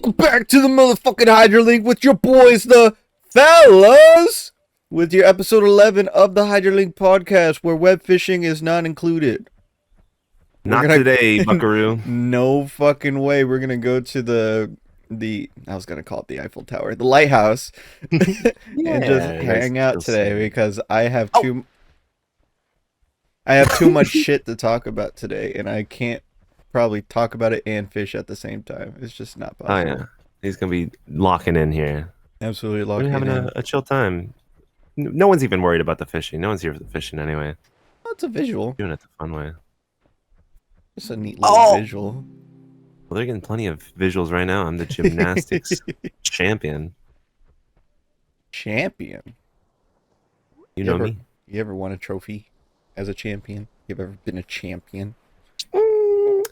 Welcome back to the motherfucking Hydra Link with your boys, the fellas, with your episode 11 of the Hydra Link podcast, where web fishing is not included. Not today, buckaroo. No fucking way. We're gonna go to the I was gonna call it the Eiffel Tower, the lighthouse, and just hang out today because I have too much shit to talk about today, and I can't probably talk about it and fish at the same time. It's just not possible. Oh yeah, he's gonna be locking in here. Absolutely locking in. We're having a chill time. No one's even worried about the fishing. No one's here for the fishing anyway. Oh, it's a visual. Doing it the fun way. It's a neat little visual. Well, they're getting plenty of visuals right now. I'm the gymnastics champion. Champion? You know me? You ever won a trophy as a champion? You've ever been a champion?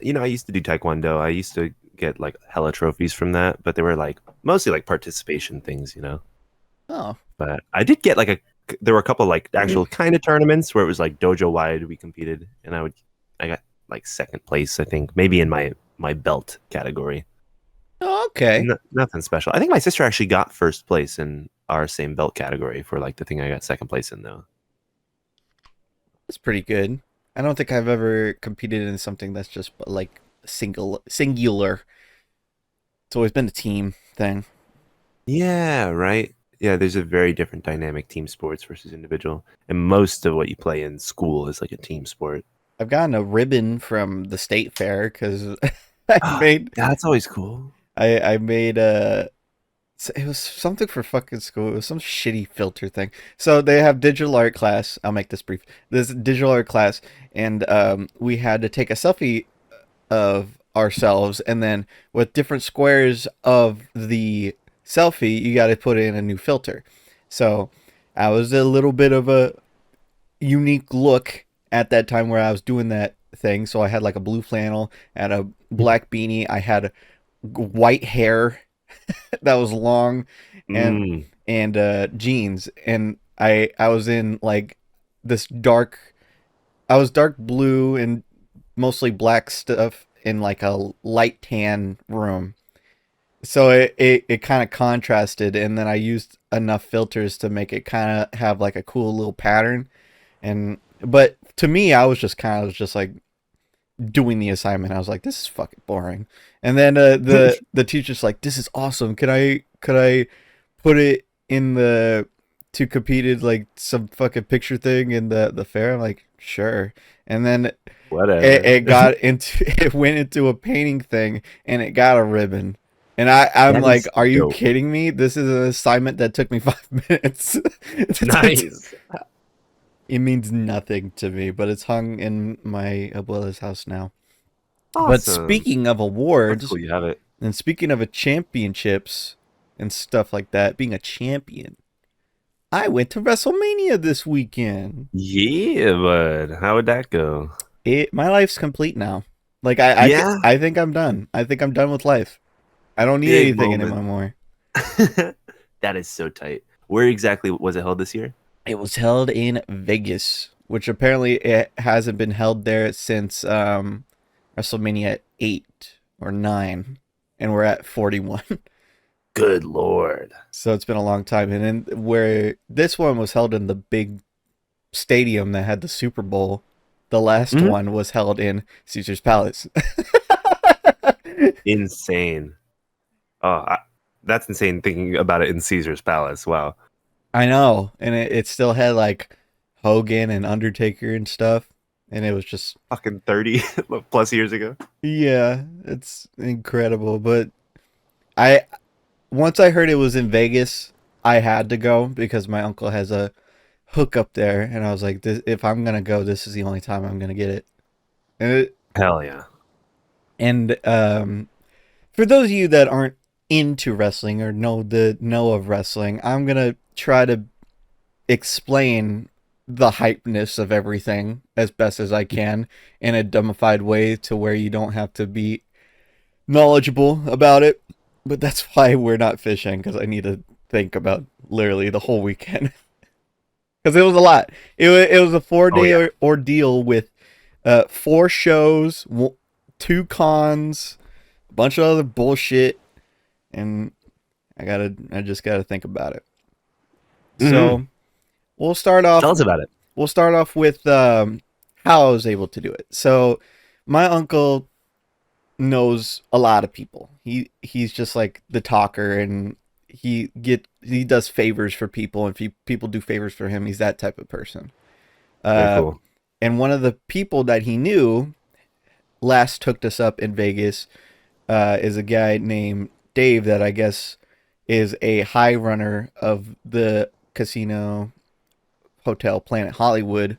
You know, I used to do taekwondo. I used to get like hella trophies from that, but they were like mostly like participation things, you know. Oh. But I did get like there were a couple like actual kind of tournaments where it was like dojo wide we competed, and I got like second place, I think, maybe in my belt category. Oh, okay. Nothing special. I think my sister actually got first place in our same belt category for like the thing I got second place in though. That's pretty good. I don't think I've ever competed in something that's just like singular. It's always been a team thing. Yeah, right. Yeah, there's a very different dynamic team sports versus individual. And most of what you play in school is like a team sport. I've gotten a ribbon from the state fair because I made... Yeah, that's always cool. I made it was something for fucking school. It was some shitty filter thing. So they have digital art class. I'll make this brief. This digital art class, and we had to take a selfie of ourselves, and then with different squares of the selfie, you got to put in a new filter. So I was a little bit of a unique look at that time where I was doing that thing. So I had like a blue flannel and a black beanie. I had white hair that was long and jeans, and I was in like this dark blue and mostly black stuff in like a light tan room. So it kind of contrasted, and then I used enough filters to make it kind of have like a cool little pattern. But to me, I was just like doing the assignment. I was like, this is fucking boring. And then the teacher's like, this is awesome. Could I put it in to compete in like some fucking picture thing in the fair? I'm like, sure. And then it went into a painting thing, and it got a ribbon. And I'm like, are you kidding me? This is an assignment that took me 5 minutes. Nice. It means nothing to me, but it's hung in my abuela's house now. Awesome. But speaking of awards, cool, you have it. And speaking of championships and stuff like that, being a champion, I went to WrestleMania this weekend. Yeah, bud. How would that go? My life's complete now. Like I think I'm done. I think I'm done with life. I don't need anything anymore. That is so tight. Where exactly was it held this year? It was held in Vegas, which apparently it hasn't been held there since WrestleMania 8 or 9, and we're at 41. Good Lord. So it's been a long time. And then where this one was held in the big stadium that had the Super Bowl, the last one was held in Caesar's Palace. Insane. Oh, that's insane thinking about it in Caesar's Palace. Wow. I know. And it still had like Hogan and Undertaker and stuff. And it was just fucking 30 plus years ago. Yeah, it's incredible. But once I heard it was in Vegas, I had to go because my uncle has a hookup there. And I was like, if I'm going to go, this is the only time I'm going to get it. And hell yeah. And for those of you that aren't into wrestling or know of wrestling, I'm going to try to explain the hypeness of everything as best as I can in a dumbified way to where you don't have to be knowledgeable about it. But that's why we're not fishing, because I need to think about literally the whole weekend. Because it was a lot. It was a 4-day ordeal with 4 shows, 2 cons, a bunch of other bullshit. and I just gotta think about it. Hmm. So we'll start off Tell us about it. we'll start off with how I was able to do it. So my uncle knows a lot of people. He's just like the talker, and he does favors for people, and if people do favors for him, he's that type of person. Very Uh, cool. and one of the people that he knew last hooked us up in Vegas is a guy named Dave that I guess is a high runner of the casino hotel Planet Hollywood,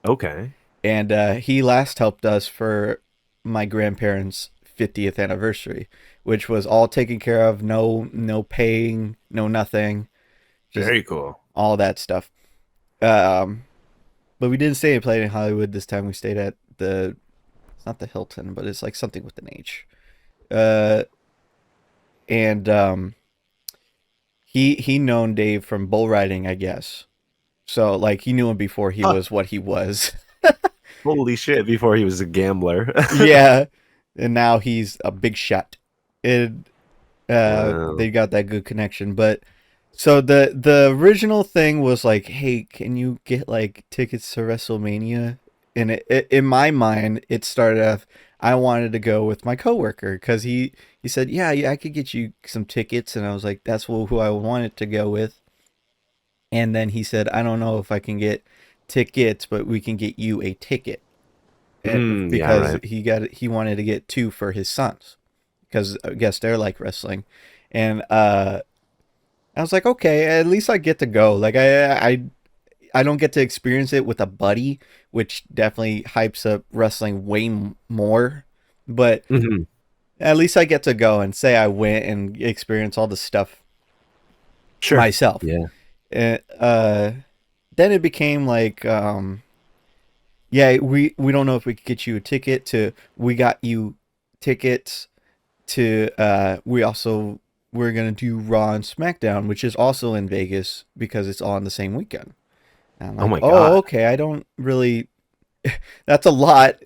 Okay. and he last helped us for my grandparents' 50th anniversary, which was all taken care of. No paying, no nothing, just Very cool. all that stuff. Um, but we didn't stay at Planet Hollywood this time. We stayed at the it's not the Hilton, but it's like something with an H. Uh, and he known Dave from bull riding, I guess. So like he knew him before he Huh. was what he was. Holy shit! Before he was a gambler. Yeah, and now he's a big shot. And Wow. they got that good connection. But so the original thing was like, hey, can you get like tickets to WrestleMania? And in my mind, it started off. I wanted to go with my coworker because he said, yeah, I could get you some tickets, and I was like, that's who I wanted to go with. And then he said, I don't know if I can get tickets, but we can get you a ticket. Mm, yeah. Because Right. he wanted to get two for his sons because I guess they're like wrestling, and I was like, okay, at least I get to go. Like I don't get to experience it with a buddy, which definitely hypes up wrestling way more, but Hmm. at least I get to go and say I went and experience all the stuff Sure. myself. Yeah. And then it became like yeah, we don't know if we could get you a ticket to we got you tickets to we're gonna do Raw and SmackDown, which is also in Vegas because it's all on the same weekend. And I'm Oh like, my oh, god. okay, I don't really that's a lot.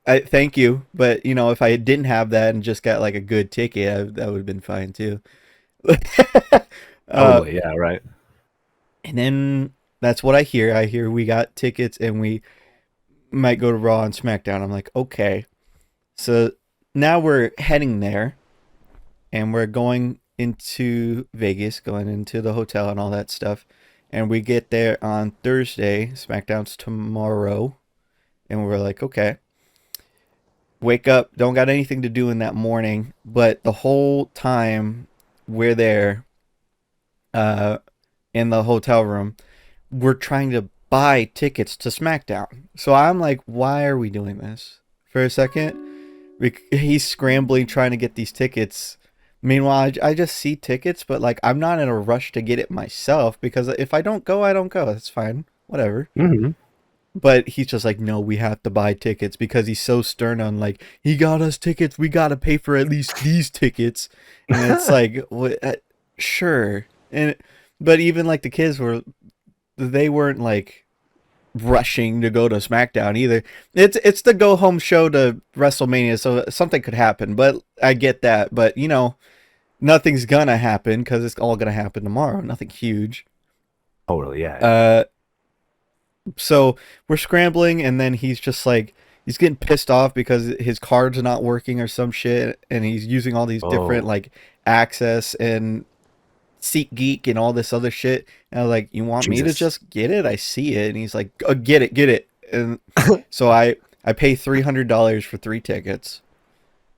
I thank you, but you know, if I didn't have that and just got like a good ticket, that would have been fine too. uh, Totally. Yeah. Right. and then that's what I hear. I hear we got tickets and we might go to Raw and SmackDown. I'm like, okay. So now we're heading there and we're going into Vegas, going into the hotel and all that stuff. And we get there on Thursday. SmackDown's tomorrow. And we're like, okay, wake up. Don't got anything to do in that morning. But the whole time we're there uh, in the hotel room, we're trying to buy tickets to SmackDown. So I'm like, why are we doing this? For a second, he's scrambling trying to get these tickets. Meanwhile, I just see tickets, but like I'm not in a rush to get it myself because if I don't go, I don't go. That's fine, whatever. Hmm. But he's just like, no, we have to buy tickets because he's so stern on like he got us tickets. We got to pay for at least these tickets, and it's like, what? Sure, and but even like the kids they weren't like rushing to go to SmackDown either. It's the go home show to WrestleMania, so something could happen. But I get that. But you know, nothing's gonna happen because it's all gonna happen tomorrow. Nothing huge. Totally. Yeah. Yeah. Uh, so we're scrambling, and then he's just like he's getting pissed off because his card's not working or some shit, and he's using all these different Oh, like access and SeatGeek and all this other shit. And I was like, you want me to Jesus. just get it? I see it. And he's like, get it, get it. And so I pay $300 for three tickets,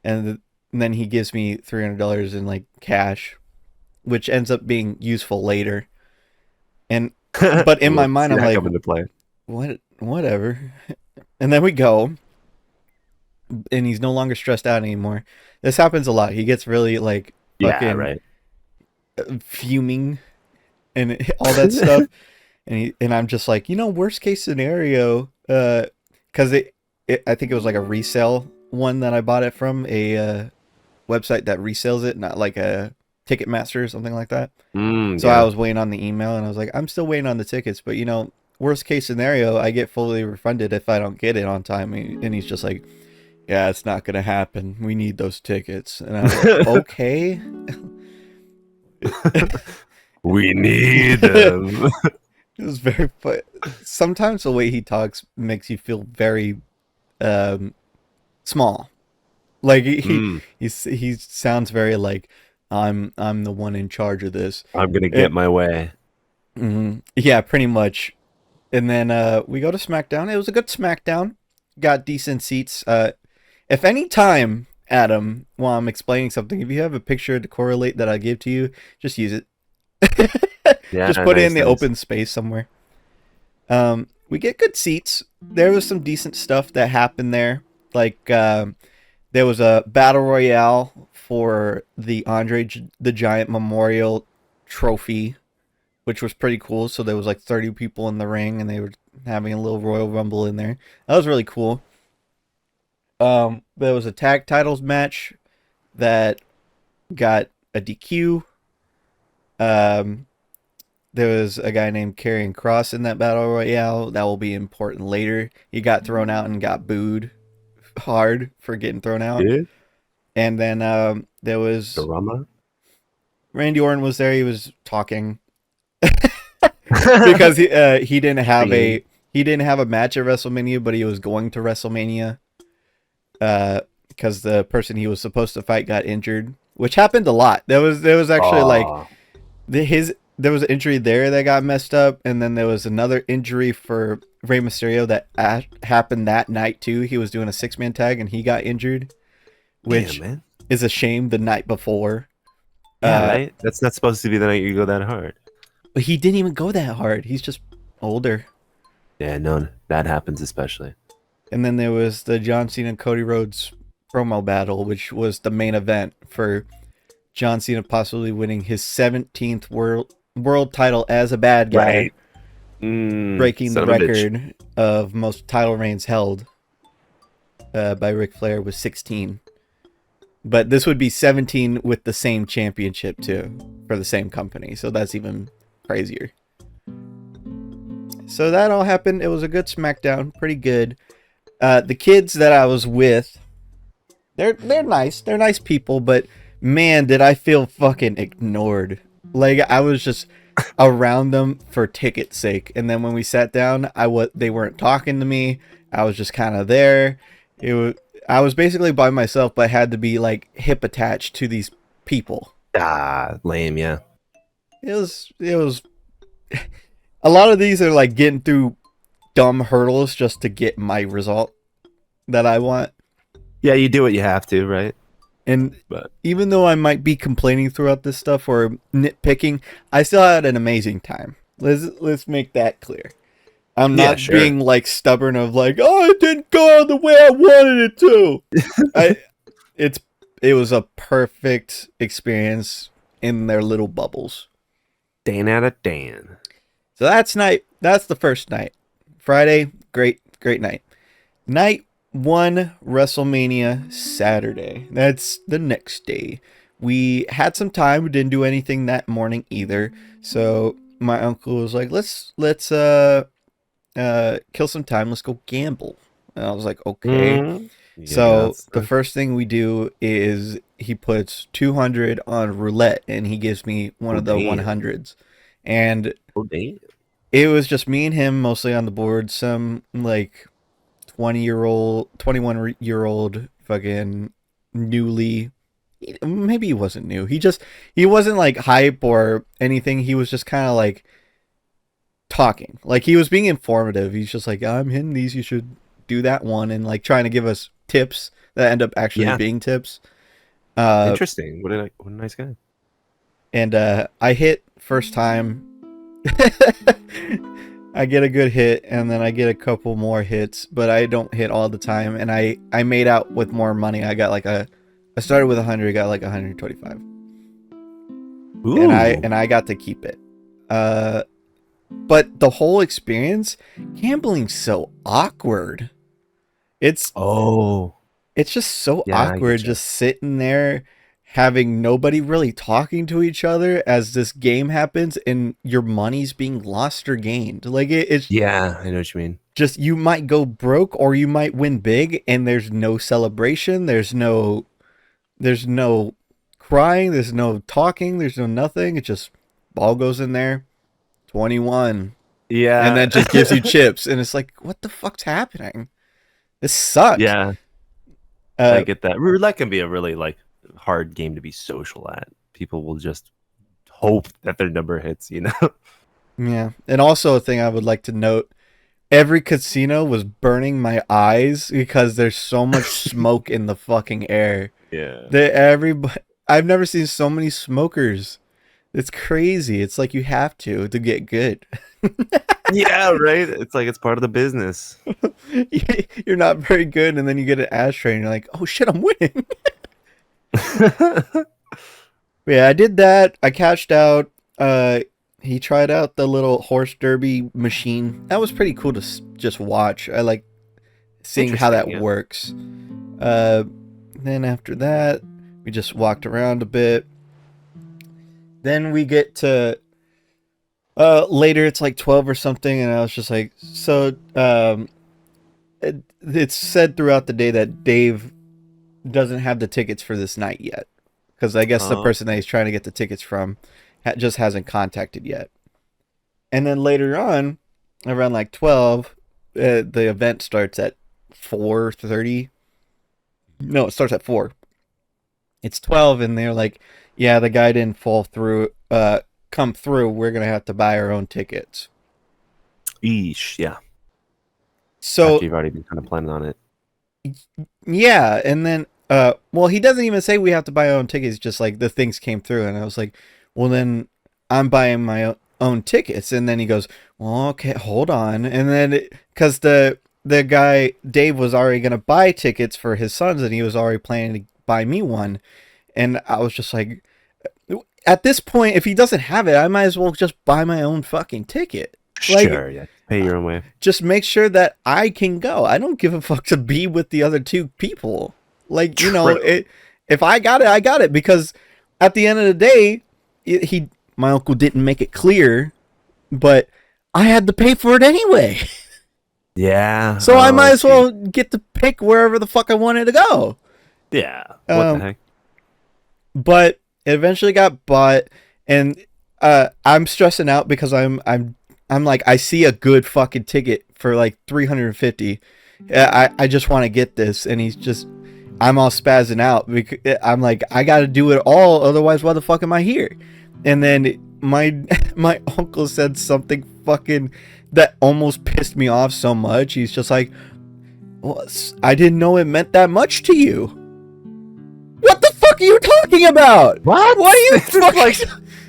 and then he gives me $300 in like cash, which ends up being useful later. And but in my We'll mind, see I'm that like, come into play. whatever. And then we go, and he's no longer stressed out anymore. This happens a lot. He gets really like Yeah. fucking Right. fuming and all that stuff. And I'm just like, you know, worst case scenario, because I think it was like a resale one that I bought it from a website that resells it, not like a Ticketmaster or something like that. Mm, So I yeah. was waiting on the email, and I was like, I'm still waiting on the tickets, but you know, worst case scenario, I get fully refunded if I don't get it on time. And he's just like, yeah, it's not gonna happen. We need those tickets, and I was like, okay. We need It them. was very fun. Sometimes the way he talks makes you feel very um, small. Like Mm, he sounds very like I'm the one in charge of this. I'm gonna get It, my way. yeah, pretty much. And then we go to SmackDown. It was a good SmackDown. Got decent seats. If any time, Adam, while I'm explaining something, if you have a picture to correlate that I give to you, just use it. Yeah, Just put it in nice, the nice. open space somewhere. We get good seats. There was some decent stuff that happened there. Like there was a battle royale for the the Giant Memorial Trophy, which was pretty cool. So there was like 30 people in the ring, and they were having a little Royal Rumble in there. That was really cool. There was a tag titles match that got a DQ. Um, there was a guy named Karrion Cross in that battle royale. That will be important later. He got thrown out and got booed hard for getting thrown out. Dude, And then there was drama. Randy Orton was there. He was talking because he didn't have Singing. a match at WrestleMania, but he was going to WrestleMania because the person he was supposed to fight got injured, which happened a lot. There was actually like Oh, there was an injury there that got messed up, and then there was another injury for Rey Mysterio that happened that night too. He was doing a 6-man tag and he got injured, damn, which man. is a shame. The night before, Yeah, uh, right. That's not supposed to be the night you go that hard. but he didn't even go that hard. He's just older. Yeah, no, that happens especially. And then there was the John Cena and Cody Rhodes promo battle, which was the main event for John Cena possibly winning his 17th world title as a bad guy, Right. Mm, breaking the son of a bitch. record of most title reigns held by Ric Flair with 16. But this would be 17 with the same championship too for the same company, so that's even crazier. So that all happened. It was a good SmackDown, pretty good. The kids that I was with, they're nice. They're nice people, but man, did I feel fucking ignored. Like I was just around them for ticket's sake, and then when we sat down, they weren't talking to me. I was just kind of there. It was I was basically by myself, but had to be like hip attached to these people. Ah, lame. Yeah. It was a lot of these are like getting through dumb hurdles just to get my result that I want. Yeah, you do what you have to, right? And But even though I might be complaining throughout this stuff or nitpicking, I still had an amazing time. Let's make that clear. I'm yeah, not sure. being like stubborn of like, oh, it didn't go the way I wanted it to. I it's it was a perfect experience in their little bubbles. Dan out of Dan. So that's the first night. Friday, great night. Night 1, WrestleMania Saturday. That's the next day. We had some time. We didn't do anything that morning either. So my uncle was like, let's kill some time. Let's go gamble. And I was like, okay. Mm, yeah, So that's the first thing we do is he puts 200 on roulette, and he gives me one oh of the damn. 100s. And Oh damn. it was just me and him mostly on the board. Some like 20-year-old, 21-year-old fucking newly, maybe he wasn't new. He wasn't like hype or anything. He was just kind of like talking. Like he was being informative. He's just like, I'm hitting these, you should do that one, and like trying to give us tips that end up actually Yeah. being tips. Uh Interesting. What a nice guy. and I hit first time. I get a good hit, and then I get a couple more hits, but I don't hit all the time. And I made out with more money. I started with 100, got like 125, and Ooh. I got to keep it. But the whole experience, gambling's so awkward. It's Oh. it's just so Yeah, I awkward get you. just sitting there having nobody really talking to each other as this game happens and your money's being lost or gained. Like it's Yeah, I know what you mean. just you might go broke or you might win big, and there's no celebration, there's no crying. There's no talking. There's no nothing. It just ball goes in there. 21. And Yeah. then just gives you chips. And it's like, what the fuck's happening? This sucks. Yeah, I Uh, get that. Roulette can be a really like hard game to be social at. People will just hope that their number hits, you know? yeah. And also a thing I would like to note, every casino was burning my eyes because there's so much smoke in the fucking air. Yeah. I've never seen so many smokers. It's crazy. It's like you have to get good. Yeah, right. It's like it's part of the business. You're not very good, and then you get an ashtray, and you're like, "Oh shit, I'm winning." Yeah, I did that. I cashed out. He tried out the little horse derby machine. That was pretty cool to just watch. I like seeing how that Interesting, yeah. works. Uh, then after that, we just walked around a bit. Then we get to later. It's like 12 or something, and I was just like, so. It's said throughout the day that Dave doesn't have the tickets for this night yet, because I guess the person that he's trying to get the tickets from just hasn't contacted yet. And then later on, around like 12, the event starts at 4:30. No, it starts at 4. It's 12, and they're like, yeah, the guy didn't come through. We're gonna have to buy our own tickets. Eesh, yeah. So After you've already been kind of planning on it. yeah, and then well, he doesn't even say we have to buy our own tickets, just like the things came through, and I was like, well, then I'm buying my own tickets. And then he goes, well, okay, hold on. And then because the guy Dave was already gonna buy tickets for his sons, and he was already planning to buy me one, and I was just like, at this point, if he doesn't have it, I might as well just buy my own fucking ticket. Like, Sure, yeah. Pay your own way. just make sure that I can go. I don't give a fuck to be with the other two people. Like, you know, True. if I got it, I got it. Because at the end of the day, my uncle didn't make it clear, but I had to pay for it anyway. Yeah. So I oh, might as see. well get to pick wherever the fuck I wanted to go. Yeah. What the heck? But it eventually got bought, and I'm stressing out because I'm like, I see a good fucking ticket for like 350. I just want to get this, and I'm all spazzing out because I'm like, I got to do it all, otherwise why the fuck am I here? And then my my uncle said something fucking that almost pissed me off so much. He's just like, well, I didn't know it meant that much to you. What the fuck are you talking about? What? What are you This is fucking... like,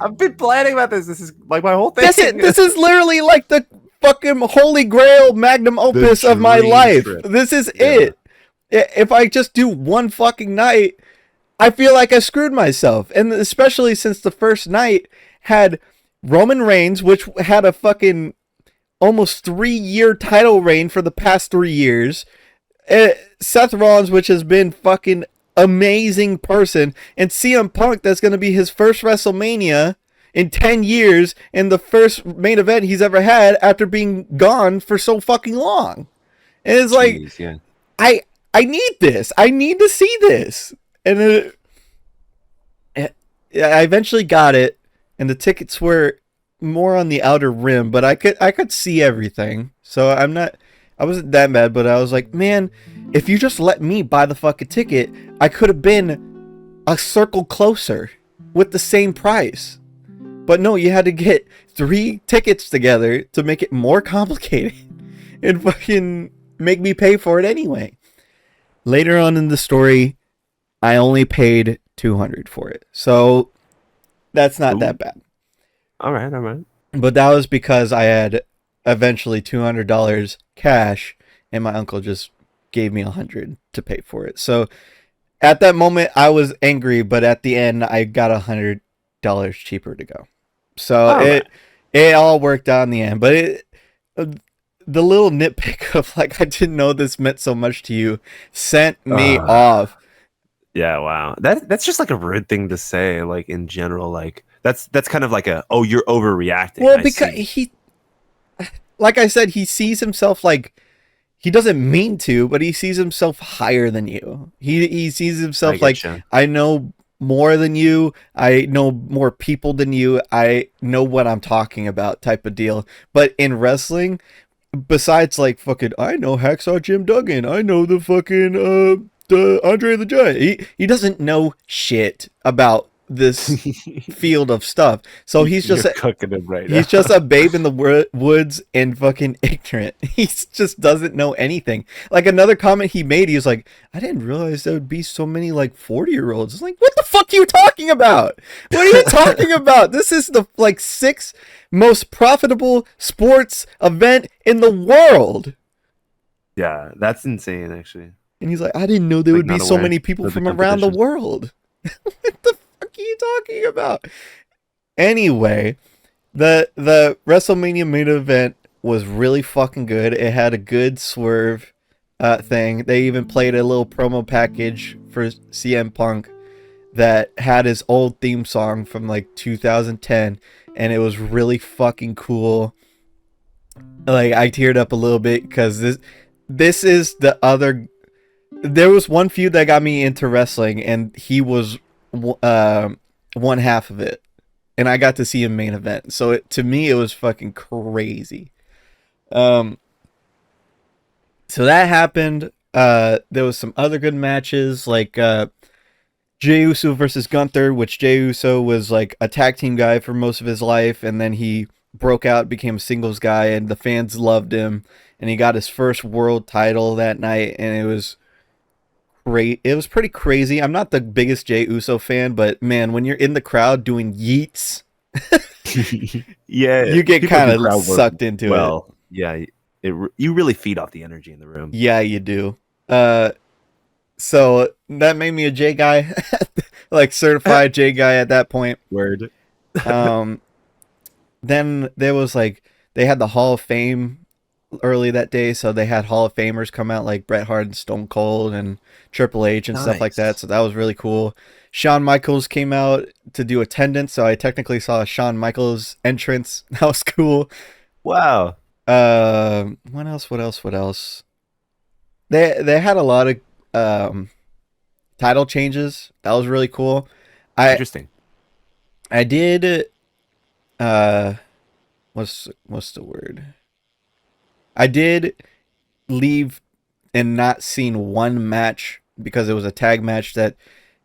I've been planning about this. This is like my whole thing. This is literally like the fucking holy grail magnum opus of my dream life. trip. This is Yeah. it. If I just do one fucking night, I feel like I screwed myself. And especially since the first night had Roman Reigns, which had a fucking almost 3-year title reign for the past 3 years. Seth Rollins, which has been fucking amazing person, and CM Punk, that's going to be his first WrestleMania in 10 years and the first main event he's ever had after being gone for so fucking long. And it's like, Jeez, yeah. I need this. I need to see this. And I eventually got it, and the tickets were more on the outer rim, but I could see everything. So I wasn't that mad, but I was like, man, if you just let me buy the fucking ticket, I could have been a circle closer with the same price. But no, you had to get 3 tickets together to make it more complicated and fucking make me pay for it anyway. Later on in the story, I only paid $200 for it. So that's not that bad. All right. But that was because I had eventually $200 cash, and my uncle just gave me $100 to pay for it. So at that moment, I was angry, but at the end, I got $100 cheaper to go. So it all worked out in the end. But the little nitpick of like, I didn't know this meant so much to you, sent me off. Yeah, wow. That's just like a rude thing to say, like in general. Like that's kind of like you're overreacting. Well, because he, like I said, he sees himself like, he doesn't mean to, but he sees himself higher than you. He sees himself like, you. I know more than you. I know more people than you. I know what I'm talking about type of deal. But in wrestling, besides like fucking, I know Hacksaw Jim Duggan. I know the fucking the Andre the Giant. He doesn't know shit about this field of stuff. So You're cooking him right he's now. just a babe in the woods and fucking ignorant. He just doesn't know anything. Like another comment he made, he was like, "I didn't realize there would be so many like 40-year-olds." It's like, what the fuck are you talking about? What are you talking about? This is the like sixth most profitable sports event in the world. Yeah, that's insane, actually. And he's like, "I didn't know there Like, would be not so aware many people of the from around the competition. world." What the fuck are you talking about? Anyway, the WrestleMania main event was really fucking good. It had a good swerve thing. They even played a little promo package for CM Punk that had his old theme song from like 2010, and it was really fucking cool. Like I teared up a little bit because this is the other. There was one feud that got me into wrestling, and he was one half of it, and I got to see him main event. So to me, it was fucking crazy. Um, so that happened. There was some other good matches like Jey Uso versus Gunther, which Jey Uso was like a tag team guy for most of his life, and then he broke out, became a singles guy, and the fans loved him, and he got his first world title that night, and it was great. It was pretty crazy. I'm not the biggest Jey Uso fan, but man, when you're in the crowd doing yeets, Yeah, you get people kind do of crowd work sucked into it. well. Yeah, you really feed off the energy in the room. Yeah, you do. Uh, so that made me a J guy, like certified J guy at that point. Word. Um, then there was like they had the Hall of Fame early that day, so they had Hall of Famers come out like Bret Hart and Stone Cold and Triple H and stuff like that. Nice. So that was really cool. Shawn Michaels came out to do attendance, so I technically saw a Shawn Michaels entrance. That was cool. Wow. What else? What else? What else? They had a lot of um title changes. That was really cool. I Interesting. I did uh what's the word? I did leave and not seen one match because it was a tag match that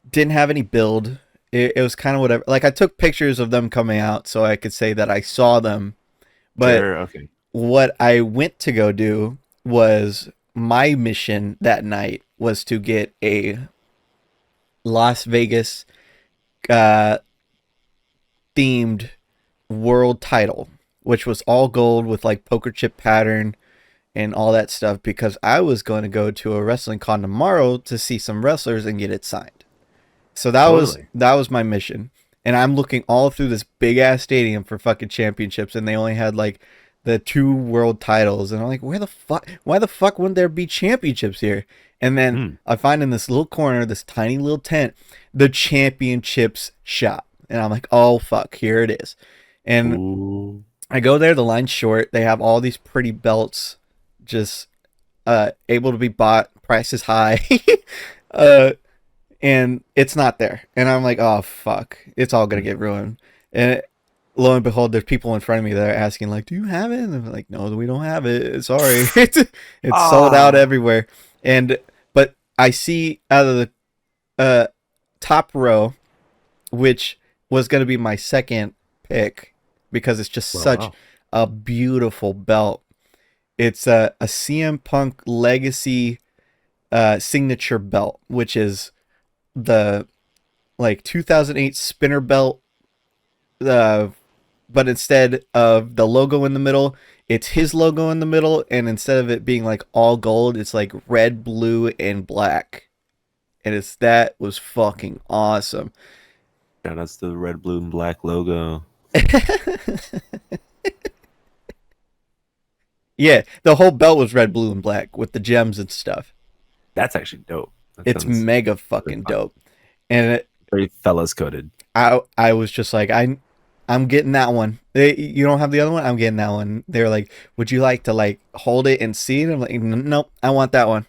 didn't have any build. It was kind of whatever. Like I took pictures of them coming out so I could say that I saw them. But Sure. Okay. what I went to go do was my mission that night was to get a Las Vegas uh, themed world title, which was all gold with like poker chip pattern and all that stuff because I was going to go to a wrestling con tomorrow to see some wrestlers and get it signed. So Totally. that was my mission. And I'm looking all through this big ass stadium for fucking championships and they only had like the two world titles and I'm like, why the fuck wouldn't there be championships here? And then Hmm. I find in this little corner, this tiny little tent, the championships shop. And I'm like, oh fuck, here it is. And Ooh. I go there, the line's short. They have all these pretty belts just able to be bought, prices high. uh and it's not there. And I'm like, oh fuck, it's all gonna get ruined. And lo and behold, there's people in front of me that are asking, like, do you have it? And I'm like, no, we don't have it. Sorry. It's sold out Ah. everywhere. And but I see out of the top row, which was gonna be my second pick because it's just Well, such wow. a beautiful belt. It's a CM Punk Legacy signature belt, which is the like 2008 spinner belt, uh, but instead of the logo in the middle, it's his logo in the middle, and instead of it being like all gold, it's like red, blue, and black. And that was fucking awesome. Yeah, that's the red, blue, and black logo. Yeah, the whole belt was red, blue, and black with the gems and stuff. That's actually dope. That It's sounds mega really fucking fun. dope. And Very fellas coded. I was just like I'm getting that one. You don't have the other one? I'm getting that one. They were like, "Would you like to like hold it and see it?" I'm like, Nope, I want that one."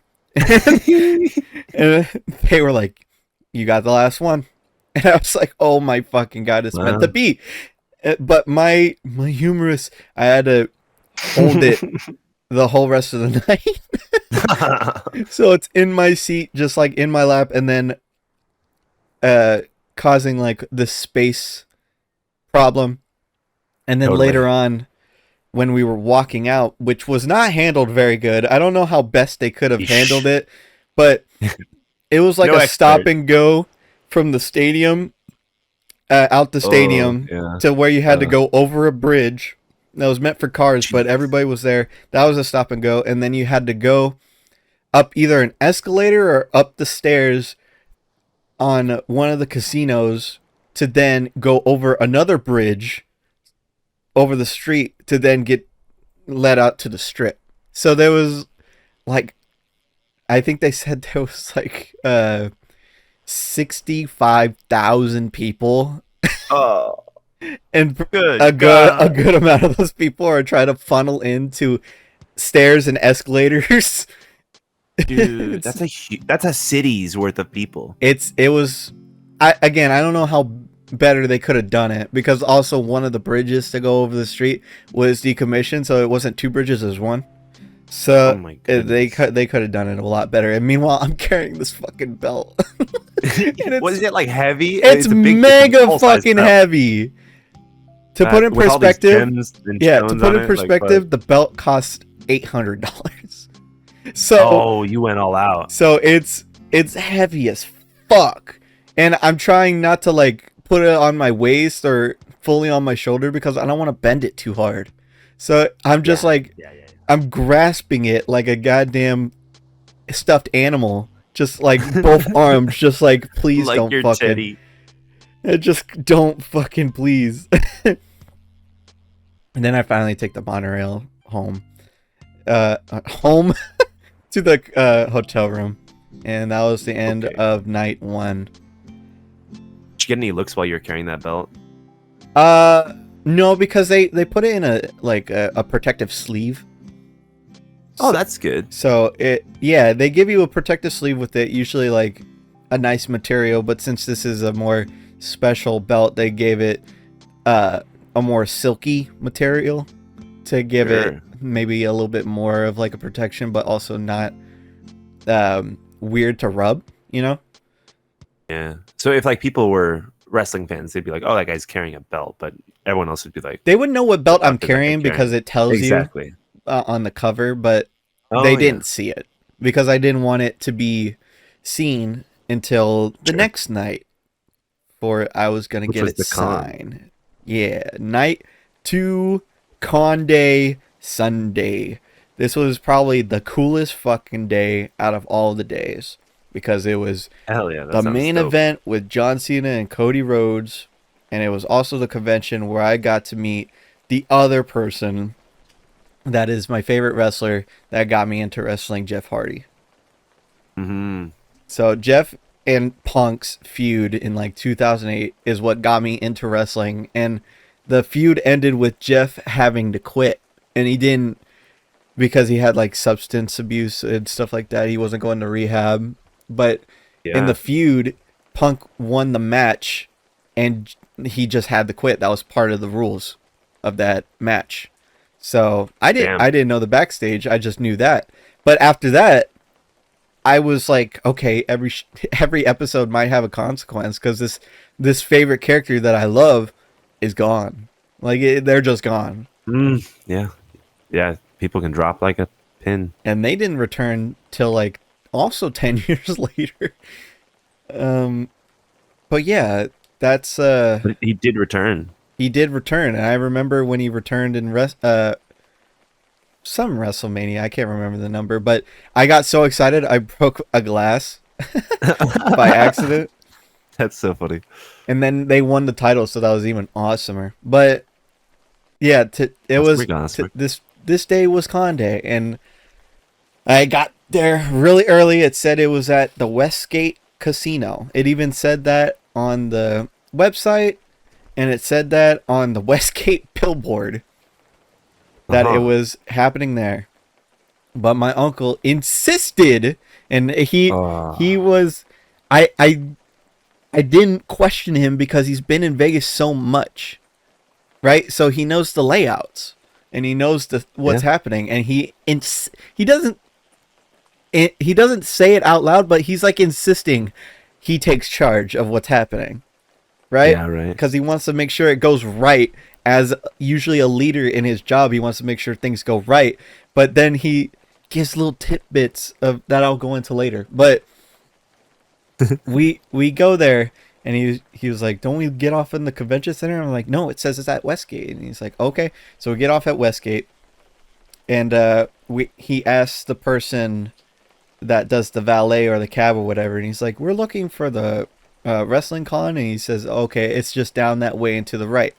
And they were like, "You got the last one." And I was like, oh my fucking god, it's meant to Wow. be. But my humerus, I had to hold it the whole rest of the night. So it's in my seat, just like in my lap, and then uh causing like the space problem. And then later Totally. on, when we were walking out, which was not handled very good. I don't know how best they could have handled Yeesh. it, but it was like No a stop expert. and go from the stadium, out the Oh, stadium, yeah. to where you had to Uh, go over a bridge that was meant for cars, but Jeez. everybody was there. That was a stop and go, and then you had to go up either an escalator or up the stairs on one of the casinos to then go over another bridge over the street to then get let out to the strip. So there was like, I think they said there was like 65,000 people, Oh, and good a God. good amount of those people are trying to funnel into stairs and escalators. Dude, it's that's a city's worth of people. it was, I don't know how better they could have done it, because also one of the bridges to go over the street was decommissioned, so it wasn't two bridges, as one. Oh So my they goodness. could have done it a lot better. And meanwhile, I'm carrying this fucking belt, and Was it like heavy? it's It's a mega full size fucking belt. heavy. To put in With all these perspective, gems and yeah, to stones put on in it, like what? perspective, the belt cost $800. So Oh, you went all out. it's heavy as fuck, and I'm trying not to like put it on my waist or fully on my shoulder because I don't want to bend it too hard. So I'm just Yeah, like, yeah, yeah. I'm grasping it like a goddamn stuffed animal, just like both arms, just like, please Like don't your fucking, teddy. just don't fucking please. And then I finally take the monorail home, home to the hotel room, and that was the end Okay. of night one. Did you get any looks while you were carrying that belt? Uh, no, because they put it in a like a protective sleeve. Oh, that's good. So yeah, they give you a protective sleeve with it, usually like a nice material, but since this is a more special belt, they gave it a more silky material to give it Sure. maybe a little bit more of like a protection, but also not weird to rub, you know? Yeah. So if like people were wrestling fans, they'd be like, "Oh, that guy's carrying a belt," but everyone else would be like, They would know what "The belt I'm fuck is that guy carrying because carrying?" it tells you Exactly. on the cover, but they Oh yeah. didn't see it because I didn't want it to be seen until the Sure. next night, for I was gonna Which get was it the con. signed. Yeah, night two, con day, Sunday. This was probably the coolest fucking day out of all the days, because it was Hell yeah, that the sounds main dope. event with John Cena and Cody Rhodes, and it was also the convention where I got to meet the other person that is my favorite wrestler that got me into wrestling, Jeff Hardy. Hmm. So Jeff and Punk's feud in like 2008 is what got me into wrestling, and the feud ended with Jeff having to quit, and he didn't, because he had like substance abuse and stuff like that. He wasn't going to rehab, but in the Yeah. feud, Punk won the match, and he just had to quit. That was part of the rules of that match. So Damn. I didn't know the backstage. I just knew that. But after that, I was like, okay, every episode might have a consequence, because this favorite character that I love is gone. Like they're just gone, Yeah. Yeah. People can drop like a pin. and they didn't return till like also 10 years later. Um, but yeah, that's But he did return. he did return, and I remember when he returned in some WrestleMania. I can't remember the number, but I got so excited I broke a glass by accident, That's so funny. and then they won the title, so that was even awesomer. But yeah, it That's was pretty awesome. this day was con day, and I got there really early. It said it was at the Westgate Casino. It even said that on the website, and it said that on the Westgate billboard that it Uh-huh. was happening there. But my uncle insisted, and he Uh, was, I I didn't question him because he's been in Vegas so much, right? So he knows the layouts and he knows what's Yeah. happening, and he doesn't he doesn't say it out loud, but he's like insisting he takes charge of what's happening, right? Yeah, right. Because he wants to make sure it goes right. As usually a leader in his job, he wants to make sure things go right. But then he gives little tidbits of that I'll go into later. But we go there, and he was like, "Don't we get off in the convention center?" I'm like, "No, it says it's at Westgate." And he's like, "Okay." So we get off at Westgate, and he asks the person that does the valet or the cab or whatever, and he's like, "We're looking for the wrestling con," and he says, "Okay, it's just down that way and to the right."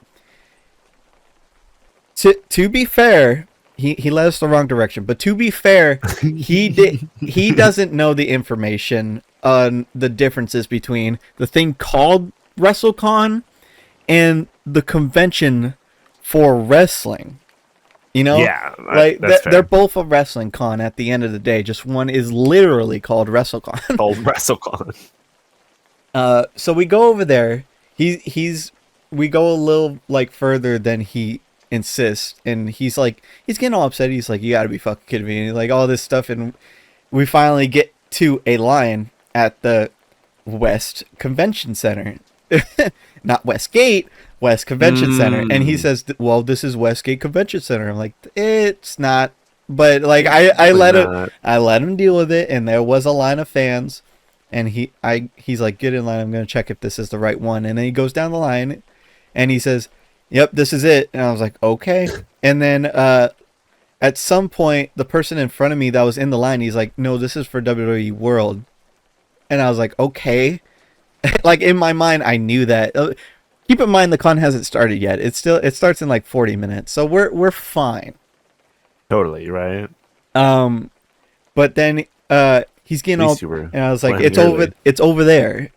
To be fair, he led us the wrong direction. But to be fair, he doesn't know the information on the differences between the thing called WrestleCon and the convention for wrestling. You know, Yeah, like that's fair. they're both a wrestling con at the end of the day. Just one is literally called WrestleCon. Old WrestleCon. So we go over there. We go a little like further than he insists, and he's getting all upset. He's like, "You gotta be fucking kidding me!" And like all this stuff, and we finally get to a line at the West Convention Center, not Westgate, West Convention Center, and he says, "Well, this is Westgate Convention Center." I'm like, "It's not," but like I let him deal with it, and there was a line of fans. And he's like, "Get in line. I'm gonna check if this is the right one." And then he goes down the line, and he says, "Yep, this is it." And I was like, "Okay." And then at some point, the person in front of me that was in the line, he's like, "No, this is for WWE World." And I was like, "Okay." Like in my mind, I knew that. Keep in mind, the con hasn't started yet. It starts in like 40 minutes, so we're fine. Totally, right? But then he's getting all, and I was like, early. it's over there.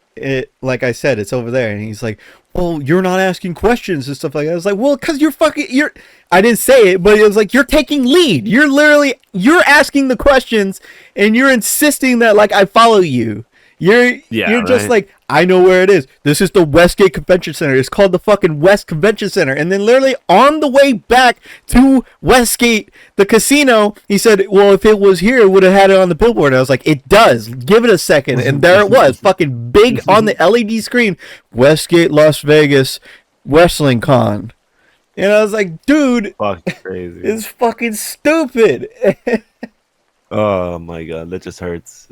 Like I said, it's over there. And he's like, "Well, you're not asking questions and stuff like that." I was like, "Well, because you're." I didn't say it, but it was like, "You're taking lead. You're asking the questions, and you're insisting that like I follow you. You're just right? like, I know where it is. This is the Westgate Convention Center. It's called the fucking West Convention Center." And then literally on the way back to Westgate, the casino, he said, "Well, if it was here, it would have had it on the billboard." And I was like, "It does. Give it a second." And there it was, fucking big on the LED screen. Westgate, Las Vegas, Wrestling Con. And I was like, "Dude, Fuck, crazy. it's fucking stupid." Oh my god, that just hurts.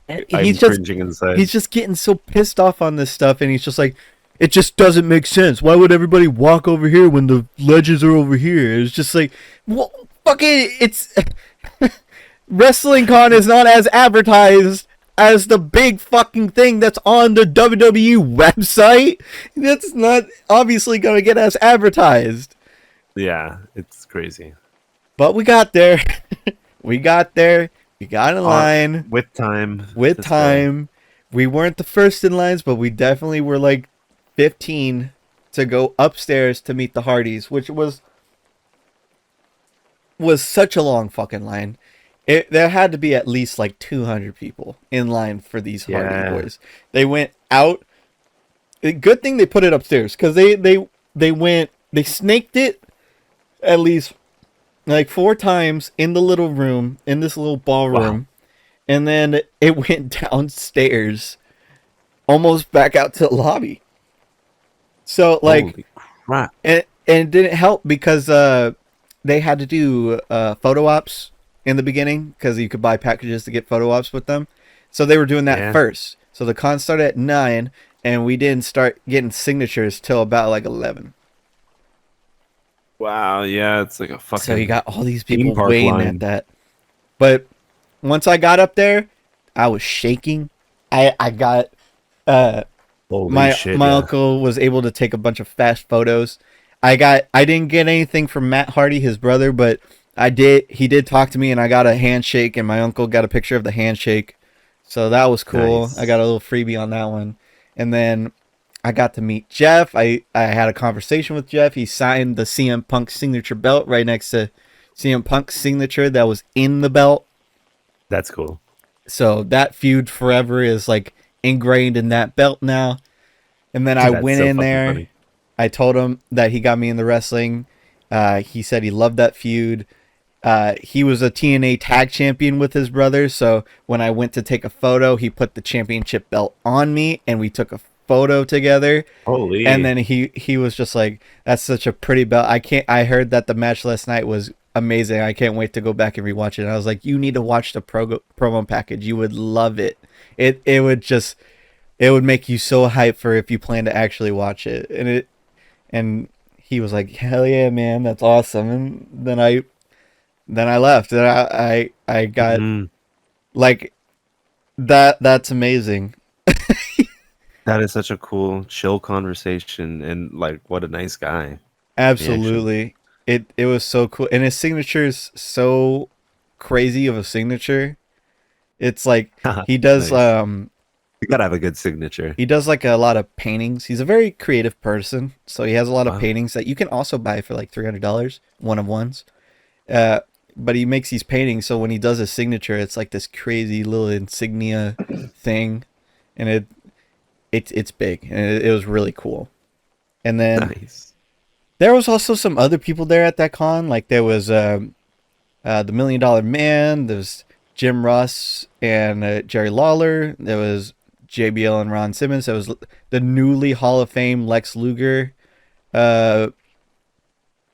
And I'm cringing inside. he's just getting so pissed off on this stuff, and he's just like, "It just doesn't make sense. Why would everybody walk over here when the ledges are over here?" It's just like, well, fucking, it's Wrestling Con is not as advertised as the big fucking thing that's on the WWE website. That's not obviously gonna get as advertised. Yeah, it's crazy. But we got there. We got there. We got in line. With time. With Let's time. We weren't the first in lines, but we definitely were like 15 to go upstairs to meet the Hardys, which was such a long fucking line. There had to be at least like 200 people in line for these Hardy boys. They went out. Good thing they put it upstairs, because they snaked it at least like 4 times in the little room, in this little ballroom. Wow. And then it went downstairs, almost back out to the lobby. So like, holy crap. And it didn't help because they had to do photo ops in the beginning, because you could buy packages to get photo ops with them. So they were doing that first. So the con started at 9, and we didn't start getting signatures till about like 11. Wow, yeah, it's like a fucking. So you got all these people waiting at that. But once I got up there, I was shaking. I got my uncle was able to take a bunch of fast photos. I didn't get anything from Matt Hardy, his brother, but he did talk to me, and I got a handshake, and my uncle got a picture of the handshake. So that was cool. Nice. I got a little freebie on that one. And then I got to meet Jeff. I had a conversation with Jeff. He signed the CM Punk signature belt right next to CM Punk's signature that was in the belt. That's cool. So that feud forever is like ingrained in that belt now. And then I That's went so in fucking there. funny. I told him that he got me in the wrestling. He said he loved that feud. He was a TNA tag champion with his brother, so when I went to take a photo, he put the championship belt on me, and we took a photo together. And Holy. then he was just like, "That's such a pretty belt. I can't. I heard that the match last night was amazing. I can't wait to go back and rewatch it." And I was like, "You need to watch the promo package. You would love it. It would just it would make you so hyped for if you plan to actually watch it." And he was like, "Hell yeah, man, that's awesome." And then I left, and I got Mhm. like that. That's amazing. That is such a cool, chill conversation, and like, what a nice guy he actually. Absolutely. It was so cool. And his signature is so crazy of a signature. It's like he does Nice. You gotta have a good signature. he does like a lot of paintings. He's a very creative person, so he has a lot of Wow. paintings that you can also buy for like $300, one of ones. Uh but he makes these paintings, so when he does a signature, it's like this crazy little insignia thing, and it's big, and it was really cool. And then Nice. there was also some other people there at that con. Like there was the $1 Million Man. There was Jim Ross and Jerry Lawler. There was JBL and Ron Simmons. There was the newly Hall of Fame Lex Luger. Uh,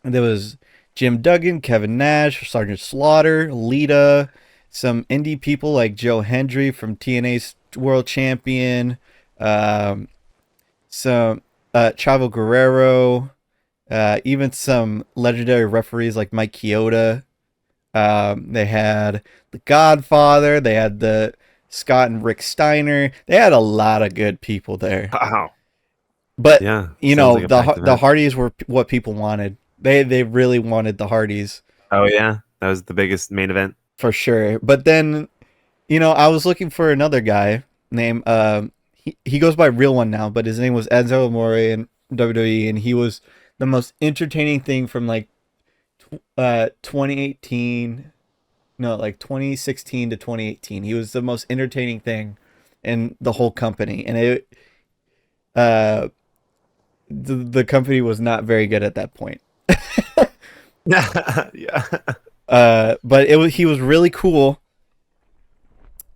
there was Jim Duggan, Kevin Nash, Sergeant Slaughter, Lita, some indie people like Joe Hendry from TNA's World Champion. Um, some Chavo Guerrero. Even some legendary referees like Mike Chioda. They had the Godfather. They had the Scott and Rick Steiner. They had a lot of good people there. Wow. But Yeah. you Sounds know like a packed the event. Hardys were what people wanted. They really wanted the Hardys Oh yeah, that was the biggest main event. for sure. But then I was looking for another guy named he goes by Real One now, but his name was Enzo Amore in WWE, and he was the most entertaining thing from like 2018, no, like 2016 to 2018. He was the most entertaining thing in the whole company, and uh the company was not very good at that point. Yeah. But he was really cool,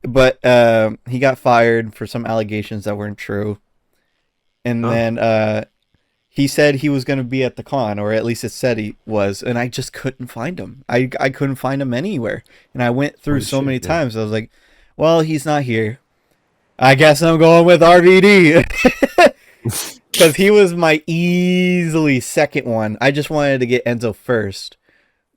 but he got fired for some allegations that weren't true. And Oh, then he said he was going to be at the con, or at least it said he was, and I just couldn't find him. I couldn't find him anywhere, and I went through holy so many shit! Yeah. times. I was like, well, he's not here. I guess I'm going with RVD. Because he was my easily second one. I just wanted to get Enzo first.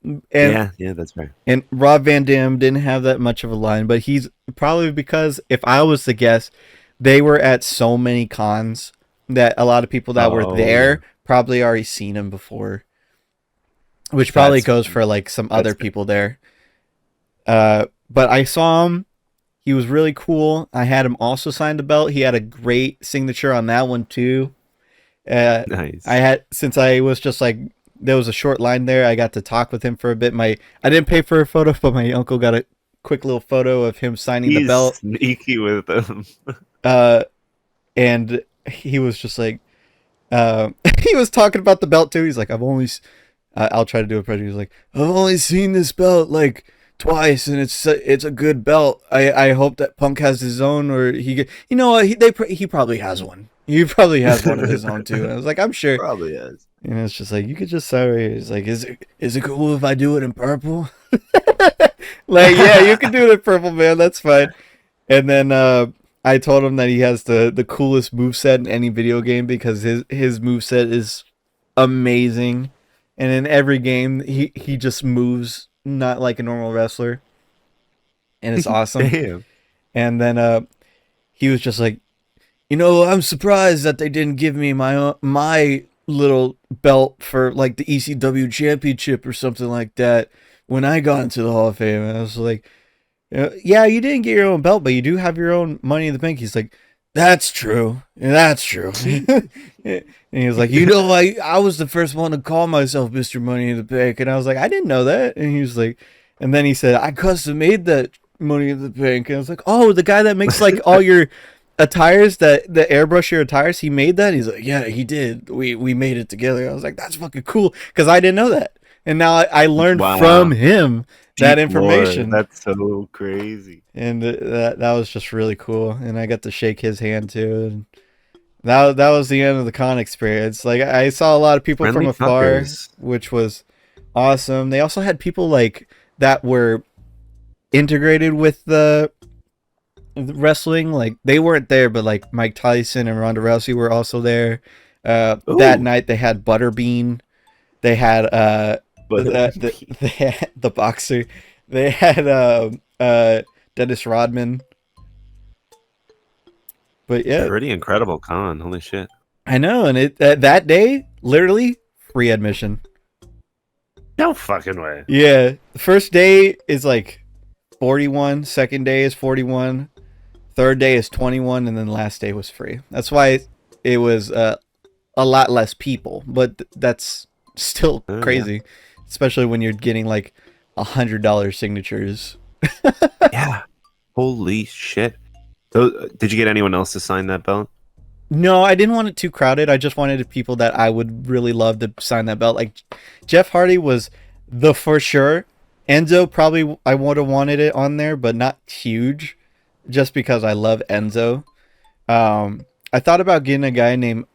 And Yeah, yeah, that's fair. and Rob Van Dam didn't have that much of a line, but he's probably because if I was to guess, they were at so many cons that a lot of people that were Oh yeah, there probably already seen him before, which probably that's goes for like some that's other people there. But I saw him. He was really cool. I had him also sign the belt. He had a great signature on that one too. I nice. had since I was just like there was a short line there. I got to talk with him for a bit. I didn't pay for a photo, but my uncle got a quick little photo of him signing the He's belt. sneaky with them. Uh, and he was just like, he was talking about the belt too. He's like, I'll try to do a project. He's like, I've only seen this belt like twice, and it's a good belt. I hope that Punk has his own, or he probably has one. He probably has one of his own too. And I was like, I'm sure. Probably is. And it's just like you could just sorry. It's like, is it cool if I do it in purple? Like, yeah, you can do it in purple, man. That's fine. And then I told him that he has the coolest moveset in any video game because his moveset is amazing. And in every game he just moves not like a normal wrestler. And it's awesome. Damn. And then he was just like, I'm surprised that they didn't give me my little belt for like the ECW championship or something like that when I got into the Hall of Fame. And I was like, yeah, you didn't get your own belt, but you do have your own Money in the Bank. He's like, that's true. Yeah, that's true. And he was like, I was the first one to call myself Mr. Money in the Bank. And I was like, I didn't know that. And he was like, and then he said, I custom made that Money in the Bank. And I was like, oh, the guy that makes like all your attires that the airbrush your attires, he made that. He's like, yeah, he did. We made it together. I was like, that's fucking cool because I didn't know that, and now I learned from Wow. him that Deep lore. information, That's so crazy. and that was just really cool. And I got to shake his hand too. And that was the end of the con experience. Like I saw a lot of people from Friendly afar, fuckers. which was awesome. They also had people like that were integrated with the wrestling. Like they weren't there, but like Mike Tyson and Ronda Rousey were also there. That Ooh. night they had Butterbean. They had But they had the boxer. They had Dennis Rodman. But yeah, pretty incredible con. Holy shit. I know. And it that day, literally free admission. No fucking way. Yeah, the first day is like 41. Second day is 41. Third day is 21, and then last day was free. That's why it was a lot less people, but that's still Oh yeah. crazy, especially when you're getting like $100 signatures. Yeah. Holy shit. So, did you get anyone else to sign that belt? No, I didn't want it too crowded. I just wanted people that I would really love to sign that belt. Like Jeff Hardy was the for sure. Enzo probably I would have wanted it on there, but not huge, just because I love Enzo. I thought about getting a guy named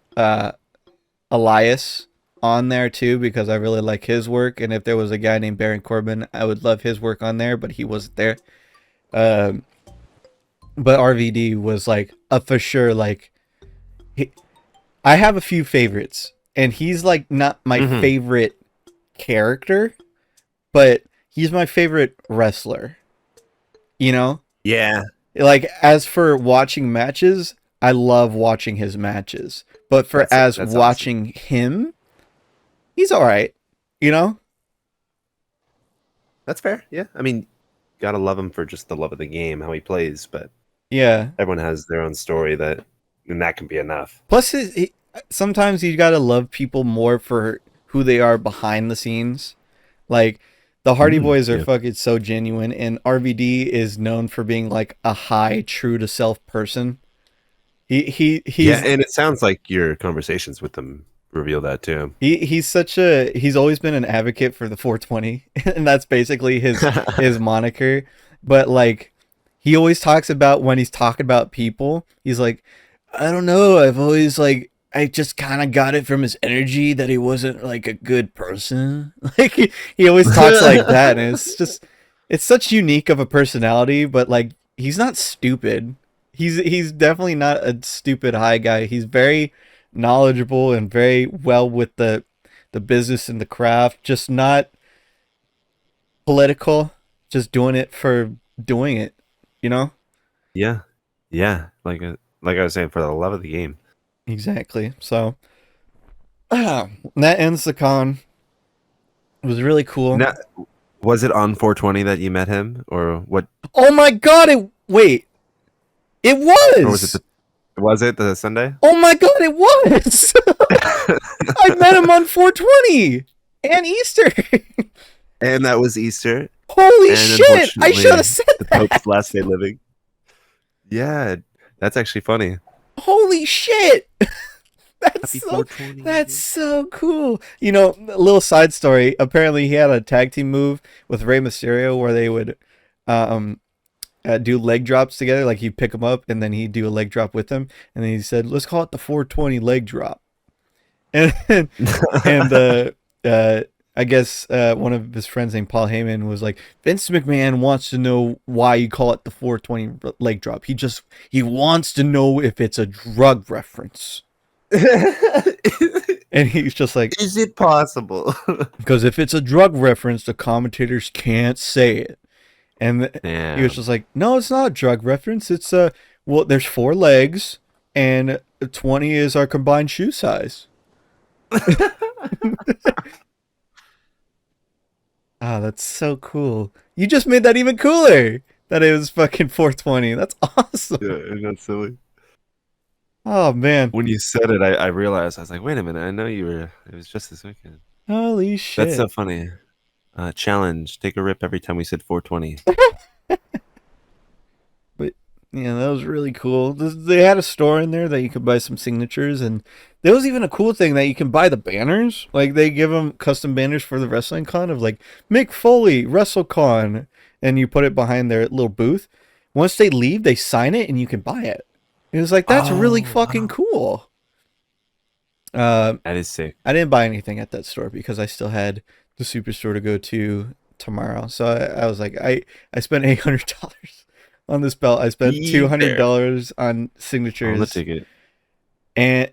Elias on there too because I really like his work. And if there was a guy named Baron Corbin, I would love his work on there, but he wasn't there. Um, but RVD was like a for sure. Like he, I have a few favorites, and he's like not my Mm-hmm. favorite character, but he's my favorite wrestler. You know, Yeah. like as for watching matches, I love watching his matches. But for as That's awesome. watching him, he's all right. You know? That's fair. Yeah. I mean, gotta love him for just the love of the game, how he plays, but Yeah. everyone has their own story and that can be enough. Plus, sometimes you gotta love people more for who they are behind the scenes. Like the Hardy Boys are Yeah. fucking so genuine, and RVD is known for being like a high, true to self person. Yeah, He's and it sounds like your conversations with them reveal that too. he's always been an advocate for the 420, and that's basically his moniker. But like he always talks about when he's talking about people, he's like, I don't know, I've always like I just kind of got it from his energy that he wasn't like a good person. Like he always talks like that, and it's just it's such unique of a personality, but like he's not stupid. He's definitely not a stupid high guy. He's very knowledgeable and very well with the business and the craft, just not political, just doing it for doing it, you know? Yeah. Yeah. Like I was saying, for the love of the game. Exactly. So that ends the con. It was really cool. Now, was it on 420 that you met him, or what? Oh my god, it Or was it was. the Sunday? Oh my god, it was. I met him on 420 and Easter. And that was Easter, Holy and shit. I should have unfortunately, said the that. Pope's last day living. Yeah, that's actually funny. Holy shit. That's Happy so 420. that's so cool. You know, a little side story. Apparently, he had a tag team move with Rey Mysterio where they would um do leg drops together. Like he'd pick him up and then he'd do a leg drop with him. And then he said, "Let's call it the 420 leg drop." And and I guess one of his friends named Paul Heyman was like, Vince McMahon wants to know why you call it the 420 leg drop. He wants to know if it's a drug reference. And he's just like, Is it possible? because if it's a drug reference, the commentators can't say it. And he Yeah. was just like, no, it's not a drug reference. It's well, there's four legs, and 20 is our combined shoe size. Ah, that's so cool. You just made that even cooler. That it was fucking 420. That's awesome. Yeah, isn't that silly? Oh man. When you said it, I realized I was like, wait a minute, I know you were. It was just this weekend. Holy That's so shit. funny. Challenge: take a rip every time we said 420. But Yeah, that was really cool. They had a store in there that you could buy some signatures, and there was even a cool thing that you can buy the banners. Like they give them custom banners for the wrestling con of like Mick Foley WrestleCon, and you put it behind their little booth. Once they leave, they sign it, and you can buy it. It was like that's really Oh fucking wow, cool. Uh, that is sick. I didn't buy anything at that store because I still had the superstore to go to tomorrow. So I was like, I spent $800 on this belt. I spent two Be hundred there dollars on on the signatures ticket. and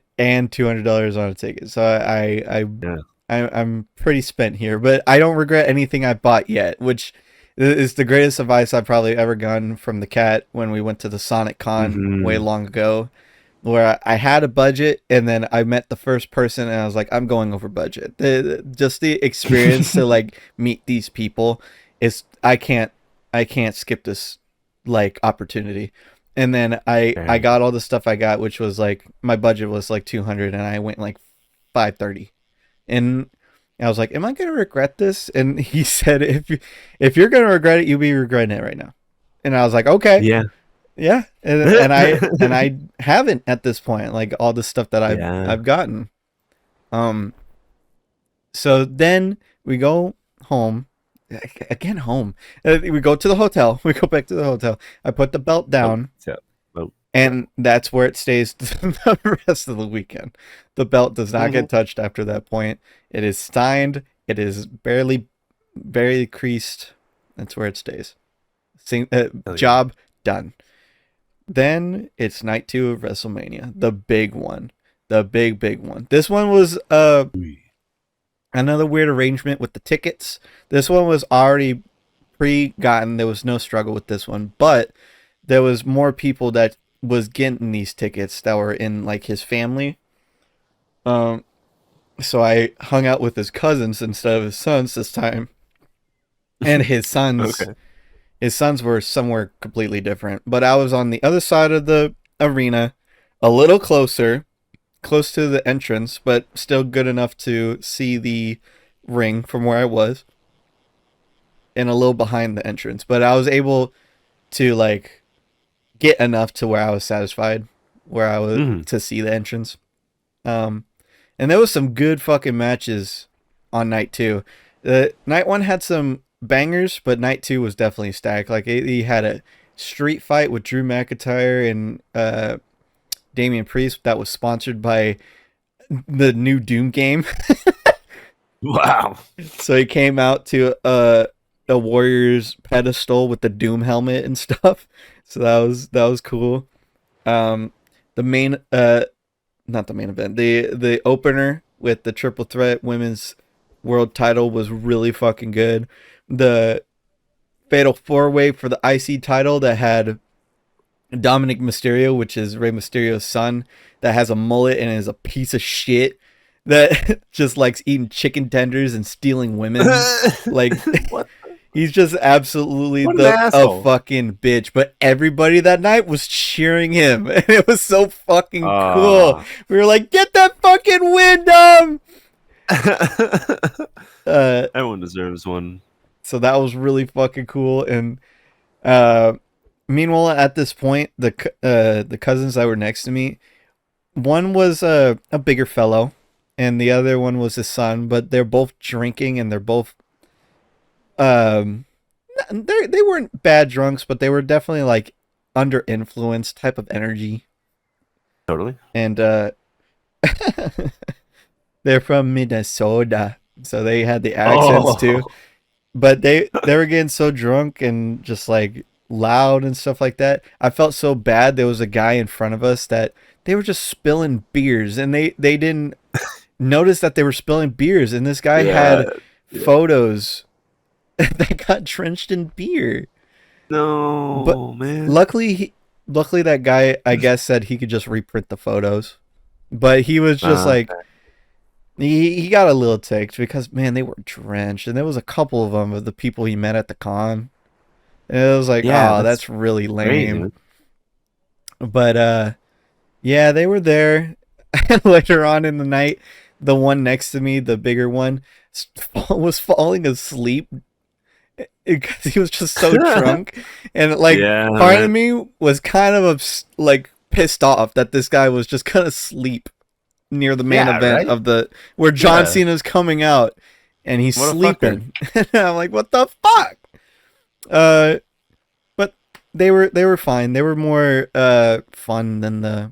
$200 on a ticket. So Yeah. I'm pretty spent here, but I don't regret anything I bought yet, which is the greatest advice I've probably ever gotten from the cat when we went to the Sonic Con way Hmm. long ago, where I had a budget and then I met the first person and I was like, I'm going over budget. Just the experience to like meet these people is I can't skip this like opportunity. And then I Very. got all the stuff I got, which was like my budget was like 200 and I went like 530. And I was like, am I going to regret this? And he said, if you're going to regret it, you'll be regretting it right now. And I was like, okay. Yeah. Yeah, and I haven't at this point, like all the stuff that Yeah. I've gotten. Um, so then we go home again. Home. We go to the hotel. We go back to the hotel. I put the belt Oh, down, so, oh. and that's where it stays the rest of the weekend. The belt does not Hmm. get touched after that point. It is signed. It is barely creased. That's where it stays. Hell yeah. Job done. Then it's night 2 of WrestleMania, the big one, the big one. This one was another weird arrangement with the tickets. This one was already pre-gotten. There was no struggle with this one, but there was more people that was getting these tickets that were in like his family. Um, so I hung out with his cousins instead of his sons this time, and Okay. his sons were somewhere completely different. But I was on the other side of the arena, a little closer, close to the entrance, but still good enough to see the ring from where I was, and a little behind the entrance. But I was able to like get enough to where I was satisfied, where I was Hmm. to see the entrance. Um, and there was some good fucking matches on night 2. Night 1 had some bangers, but night 2 was definitely stacked. Like he had a street fight with Drew McIntyre and Damian Priest that was sponsored by the new Doom game. Wow. So he came out to a Warriors pedestal with the Doom helmet and stuff. So that was cool. Um, the main not the main event, the opener with the triple threat women's world title was really fucking good. The fatal four way for the IC title that had Dominic Mysterio, which is Rey Mysterio's son, that has a mullet and is a piece of shit that just likes eating chicken tenders and stealing women. Like What? he's just absolutely What an a asshole. fucking bitch. But everybody that night was cheering him, and it was so fucking cool. Ah. We were like, "Get that fucking Wyndham!" Uh, Everyone deserves one. so that was really fucking cool. And uh, meanwhile, at this point, the cousins that were next to me, one was a bigger fellow, and the other one was his son. But they're both drinking, and they're both um, they weren't bad drunks, but they were definitely like under influence type of energy. Totally. And they're from Minnesota, so they had the accents too. Oh. But they were getting so drunk and just like loud and stuff like that. I felt so bad. There was a guy in front of us that they were just spilling beers, and they didn't notice that they were spilling beers, and this guy had Yeah. Yeah. photos that got drenched in beer. But No, man. luckily luckily that guy I guess said he could just reprint the photos. But he was just like Okay. he got a little ticked because man they were drenched, and there was a couple of them of the people he met at the con. And it was like, Yeah, oh, that's that's really crazy, lame. man. But yeah, they were there. And later on in the night, the one next to me, the bigger one, was falling asleep because he was just so drunk, and like Yeah, part of man. me was kind of like pissed off that this guy was just gonna sleep near the main Yeah, event right? of the where John Yeah. Cena's coming out, and he's What a fucker. sleeping. And I'm like, what the fuck? Uh, but they were fine. They were more fun than the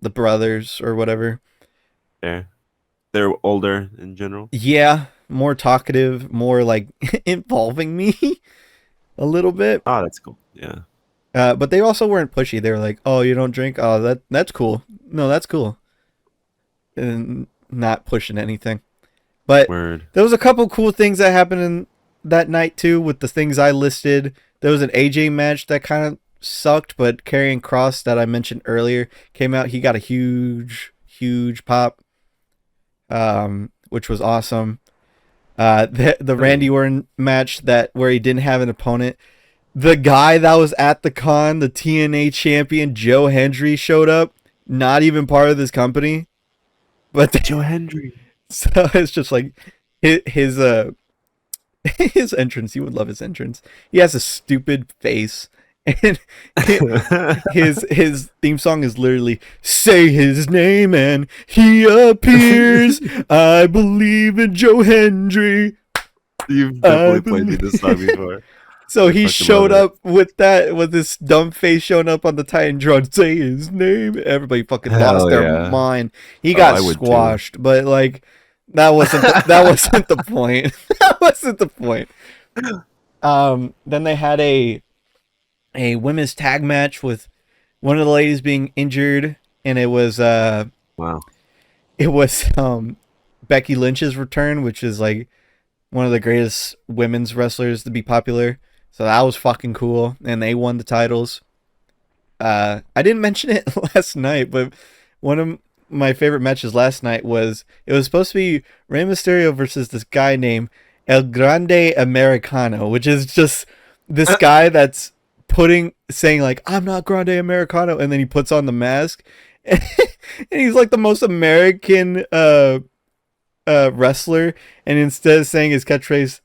brothers or whatever. Yeah. They're older in general. Yeah, more talkative, more like involving me a little bit. Oh, that's cool. Yeah. But they also weren't pushy. They were like, "Oh, you don't drink? Oh, that's cool. No, that's cool," and not pushing anything. But Word. there was a couple cool things that happened in that night too. With the things I listed, there was an AJ match that kind of sucked, but Karrion Cross that I mentioned earlier came out. He got a huge pop, which was awesome. The Randy Orton match that where he didn't have an opponent. The guy that was at the con, the TNA champion Joe Hendry, showed up. Not even part of this company, but Joe Hendry. so it's just like his his entrance. You would love his entrance. He has a stupid face, and his theme song is literally "Say his name and he appears." I believe in Joe Hendry. You've I definitely played me this song before. So I he fucking love showed it. up with that, with this dumb face showing up on the Titantron, say his name. Everybody fucking lost Hell their yeah. mind. He Oh, got I would too. squashed, but like that wasn't the point. That wasn't the point. Then they had a women's tag match with one of the ladies being injured, and Wow. it was Becky Lynch's return, which is like one of the greatest women's wrestlers to be popular. So that was fucking cool, and they won the titles. I didn't mention it last night, but one of my favorite matches last night was it was supposed to be Rey Mysterio versus this guy named El Grande Americano, which is just this guy that's saying like I'm not Grande Americano, and then he puts on the mask, and he's like the most American wrestler, and instead of saying his catchphrase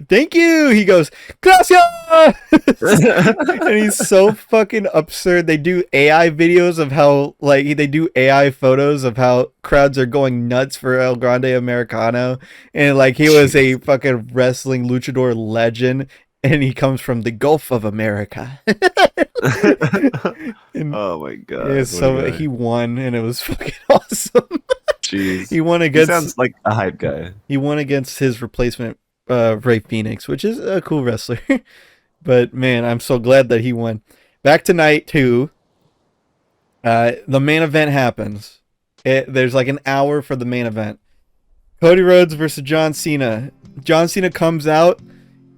"Thank you," he goes "Gracias," and he's so fucking absurd. They do AI videos of how like they do AI photos of how crowds are going nuts for El Grande Americano, and like he was a fucking wrestling luchador legend. And he comes from the Gulf of America. And Oh my yeah, god. What a so guy. he won, and it was fucking awesome. Jeez. he won He against sounds like a hype guy. He won against his replacement, Ray Phoenix, which is a cool wrestler. But man, I'm so glad that he won. Back to night two. The main event happens. There's like an hour for the main event. Cody Rhodes versus John Cena. John Cena comes out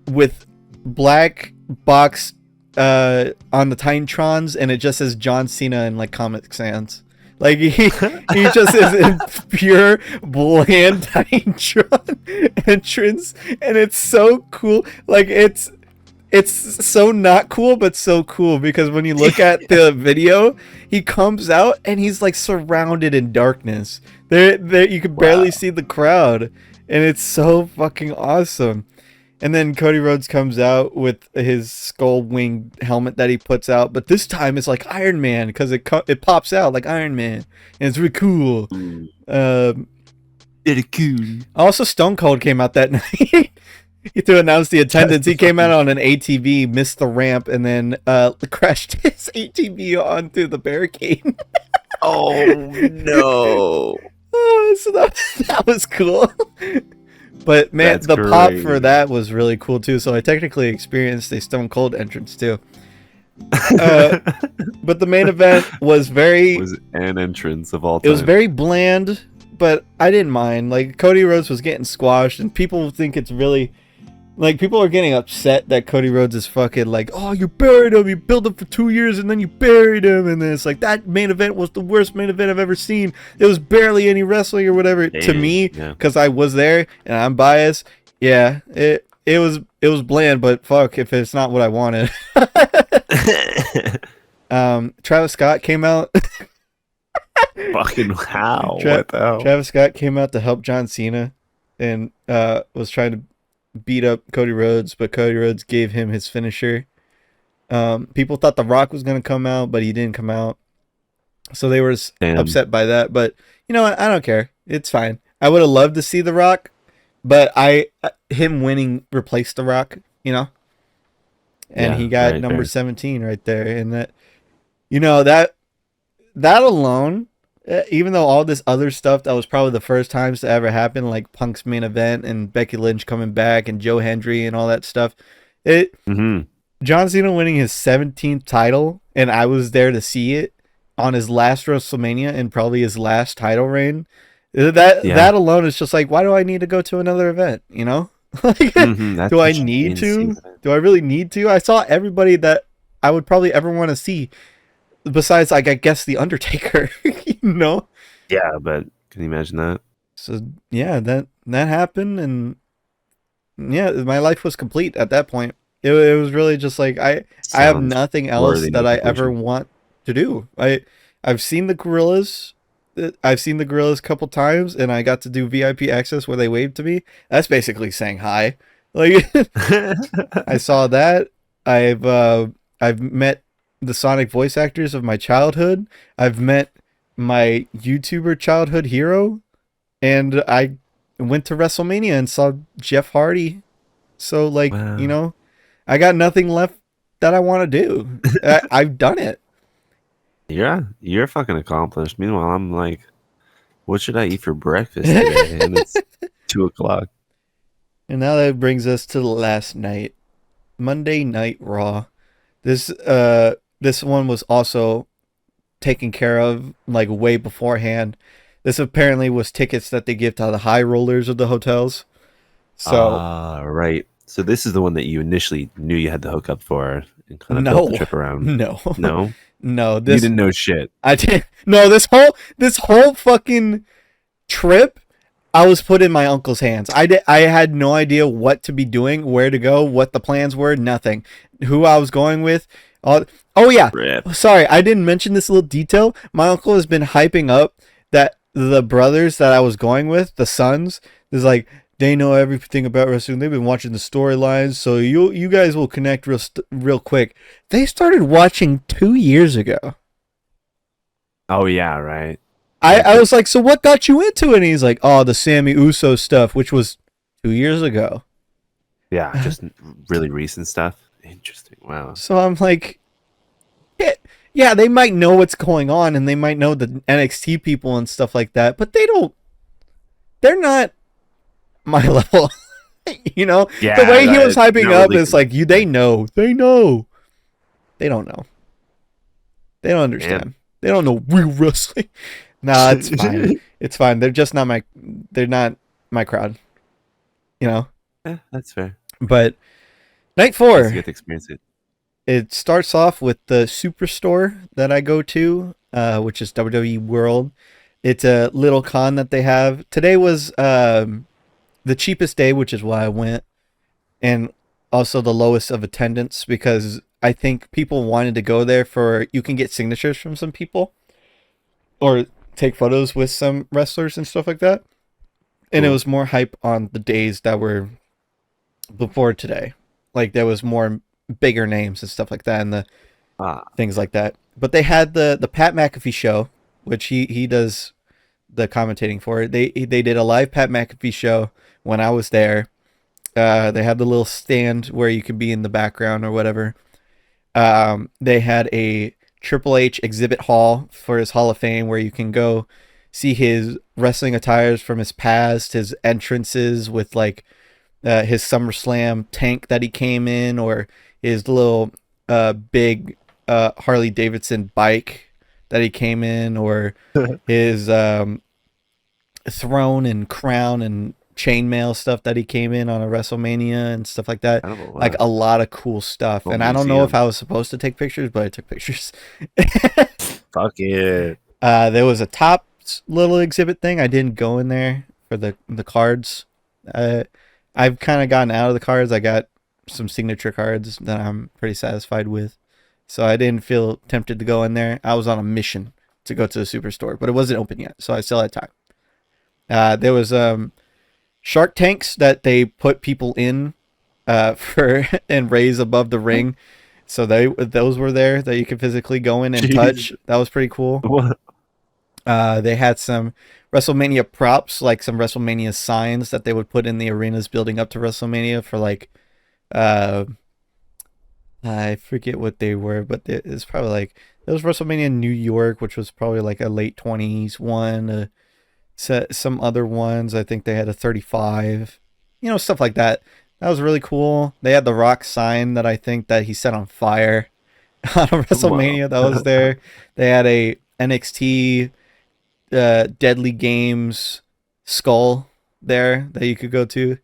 with black box on the Titantrons, and it just says John Cena in like Comic Sans. Like he just is in pure bland Titantron entrance, and it's so cool. Like it's so not cool, but so cool because when you look at the video, he comes out and he's like surrounded in darkness. There you can barely Wow. see the crowd, and it's so fucking awesome. And then Cody Rhodes comes out with his skull wing helmet that he puts out, but this time it's like Iron Man because it pops out like Iron Man, and it's really cool. Mm. Um, Very cool. Also, Stone Cold came out that night to announce the attendance. He came out on an ATV, missed the ramp, and then crashed his ATV onto the barricade. Oh no. Oh, so that was cool. But man, That's the pop for crazy. that was really cool too. So I technically experienced a Stone Cold entrance too. But the main event was Was an entrance of all it time. was very bland, but I didn't mind. Like Cody Rhodes was getting squashed, and people think it's really like people are getting upset that Cody Rhodes is fucking like, oh, you buried him, you built him for 2 years, and then you buried him, and then it's like that main event was the worst main event I've ever seen. It was barely any wrestling or whatever to me, Yeah. because I was there and I'm biased. Yeah, it was bland, but fuck if it's not what I wanted. Travis Scott came out. Fucking how? Tra- What the hell? Travis Scott came out to help John Cena, and was trying to beat up Cody Rhodes, but Cody Rhodes gave him his finisher. People thought The Rock was going to come out, but he didn't come out. So they were Damn. upset by that. But you know what? I don't care. It's fine. I would have loved to see The Rock, but him winning replaced The Rock, and he Yeah. got Right. number Fair. 17 right there. And that alone, even though all this other stuff that was probably the first times to ever happen, like Punk's main event and Becky Lynch coming back and Joe Hendry and all that stuff, it Mm-hmm. John Cena winning his 17th title, and I was there to see it on his last WrestleMania and probably his last title reign. Yeah. That alone is just like, why do I need to go to another event? Like, That's do I such an need insane to? event. Do I really need to? I saw everybody that I would probably ever want to see, besides, like, I guess the Undertaker. you know. Yeah, but can you imagine that? So yeah, that happened, and yeah, my life was complete at that point. It was really just like I have Sounds nothing else worthy that of I ever completion. want to do. I've seen the gorillas. I've seen the gorillas a couple times, and I got to do VIP access where they waved to me. That's basically saying hi. Like I saw that. I've met the Sonic voice actors of my childhood. I've met my YouTuber childhood hero, and I went to WrestleMania and saw Jeff Hardy. So like, Wow. I got nothing left that I want to do. I've done it. You're fucking accomplished. Meanwhile, I'm like, what should I eat for breakfast today? And it's 2 o'clock. And now that brings us to the last night, Monday Night Raw. This one was also taken care of like way beforehand. This apparently was tickets that they give to the high rollers of the hotels. So Ah, right. So this is the one that you initially knew you had to hook up for and kind of built the no, trip around. no, No? no. You This didn't know shit. I did no. This whole fucking trip I was put in my uncle's hands. I had no idea what to be doing, where to go, what the plans were, nothing. Who I was going with. All, oh yeah. Rip. Sorry, I didn't mention this little detail. My uncle has been hyping up that the brothers that I was going with, the sons, is like they know everything about wrestling. They've been watching the storylines, so you guys will connect real quick. They started watching 2 years ago. Oh yeah, right. I was like, so what got you into it? And he's like, oh, the Sammy Uso stuff, which was 2 years ago. Yeah, just really recent stuff. Interesting. Wow. So I'm like, yeah, they might know what's going on and they might know the NXT people and stuff like that, but they're not my level. The Yeah, way he was hyping not up really is like, they connected. know. They don't know. They don't Damn. understand. They don't know real wrestling. Nah, it's fine. It's fine. They're not my crowd, you know? Yeah, that's fair. But night At least you 4, get to experience it. it starts off with the superstore that I go to, which is WWE World. It's a little con that they have. Today was the cheapest day, which is why I went, and also the lowest of attendance because I think people wanted to go there for you can get signatures from some people or take photos with some wrestlers and stuff like that. And it Cool. was more hype on the days that were before today. Like there was more bigger names and stuff like that and the Ah, things like that. But they had the Pat McAfee show, which he does the commentating for it. They did a live Pat McAfee show when I was there. They had the little stand where you could be in the background or whatever. They had a Triple H exhibit hall for his Hall of Fame where you can go see his wrestling attires from his past, his entrances with like his SummerSlam tank that he came in, or his little big Harley Davidson bike that he came in, or his throne and crown and chainmail stuff that he came in on a WrestleMania and stuff like that. kind of a Like lot. a lot of cool stuff. Whole And I don't know if museum. I was supposed to take pictures, but I took pictures. Fuck it. There was a top little exhibit thing. I didn't go in there for the cards. Uh, I've kind of gotten out of the cards. I got some signature cards that I'm pretty satisfied with. So I didn't feel tempted to go in there. I was on a mission to go to the superstore, but it wasn't open yet, so I still had time. There was shark tanks that they put people in for and raise above the ring. So those were there that you could physically go in and Jeez. touch. That was pretty cool. What? They had some WrestleMania props, like some WrestleMania signs that they would put in the arenas building up to WrestleMania for like uh I forget what they were, but it's probably like it was WrestleMania in New York, which was probably like a late 20s one. Some other ones, I think they had a 35, stuff like that. That was really cool. They had the Rock sign that I think that he set on fire on a Wow. WrestleMania that was there. They had a NXT Deadly Games skull there that you could go to.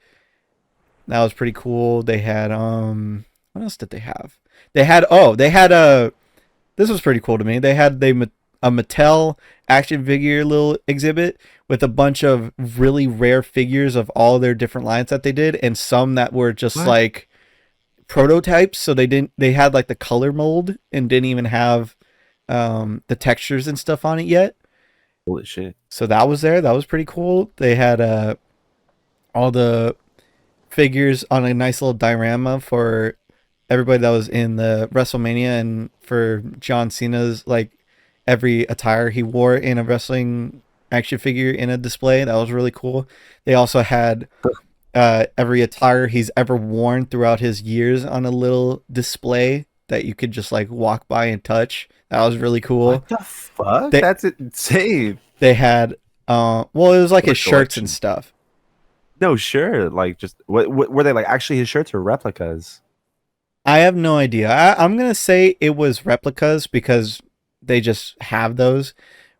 That was pretty cool. They had what else did they have? They had a this was pretty cool to me. They had a Mattel action figure little exhibit with a bunch of really rare figures of all their different lines that they did, and some that were just What? like prototypes. So they had like the color mold and didn't even have the textures and stuff on it yet. Holy shit. So that was there. That was pretty cool. They had all the figures on a nice little diorama for everybody that was in the WrestleMania, and for John Cena's like every attire he wore in a wrestling action figure in a display. That was really cool. They also had every attire he's ever worn throughout his years on a little display that you could just like walk by and touch. That was really cool. What the fuck? They That's insane. they had well, it was like What a his shirts and collection. stuff. No, sure. Like, just what were they like? Actually, his shirts or replicas? I have no idea. I'm gonna say it was replicas because they just have those.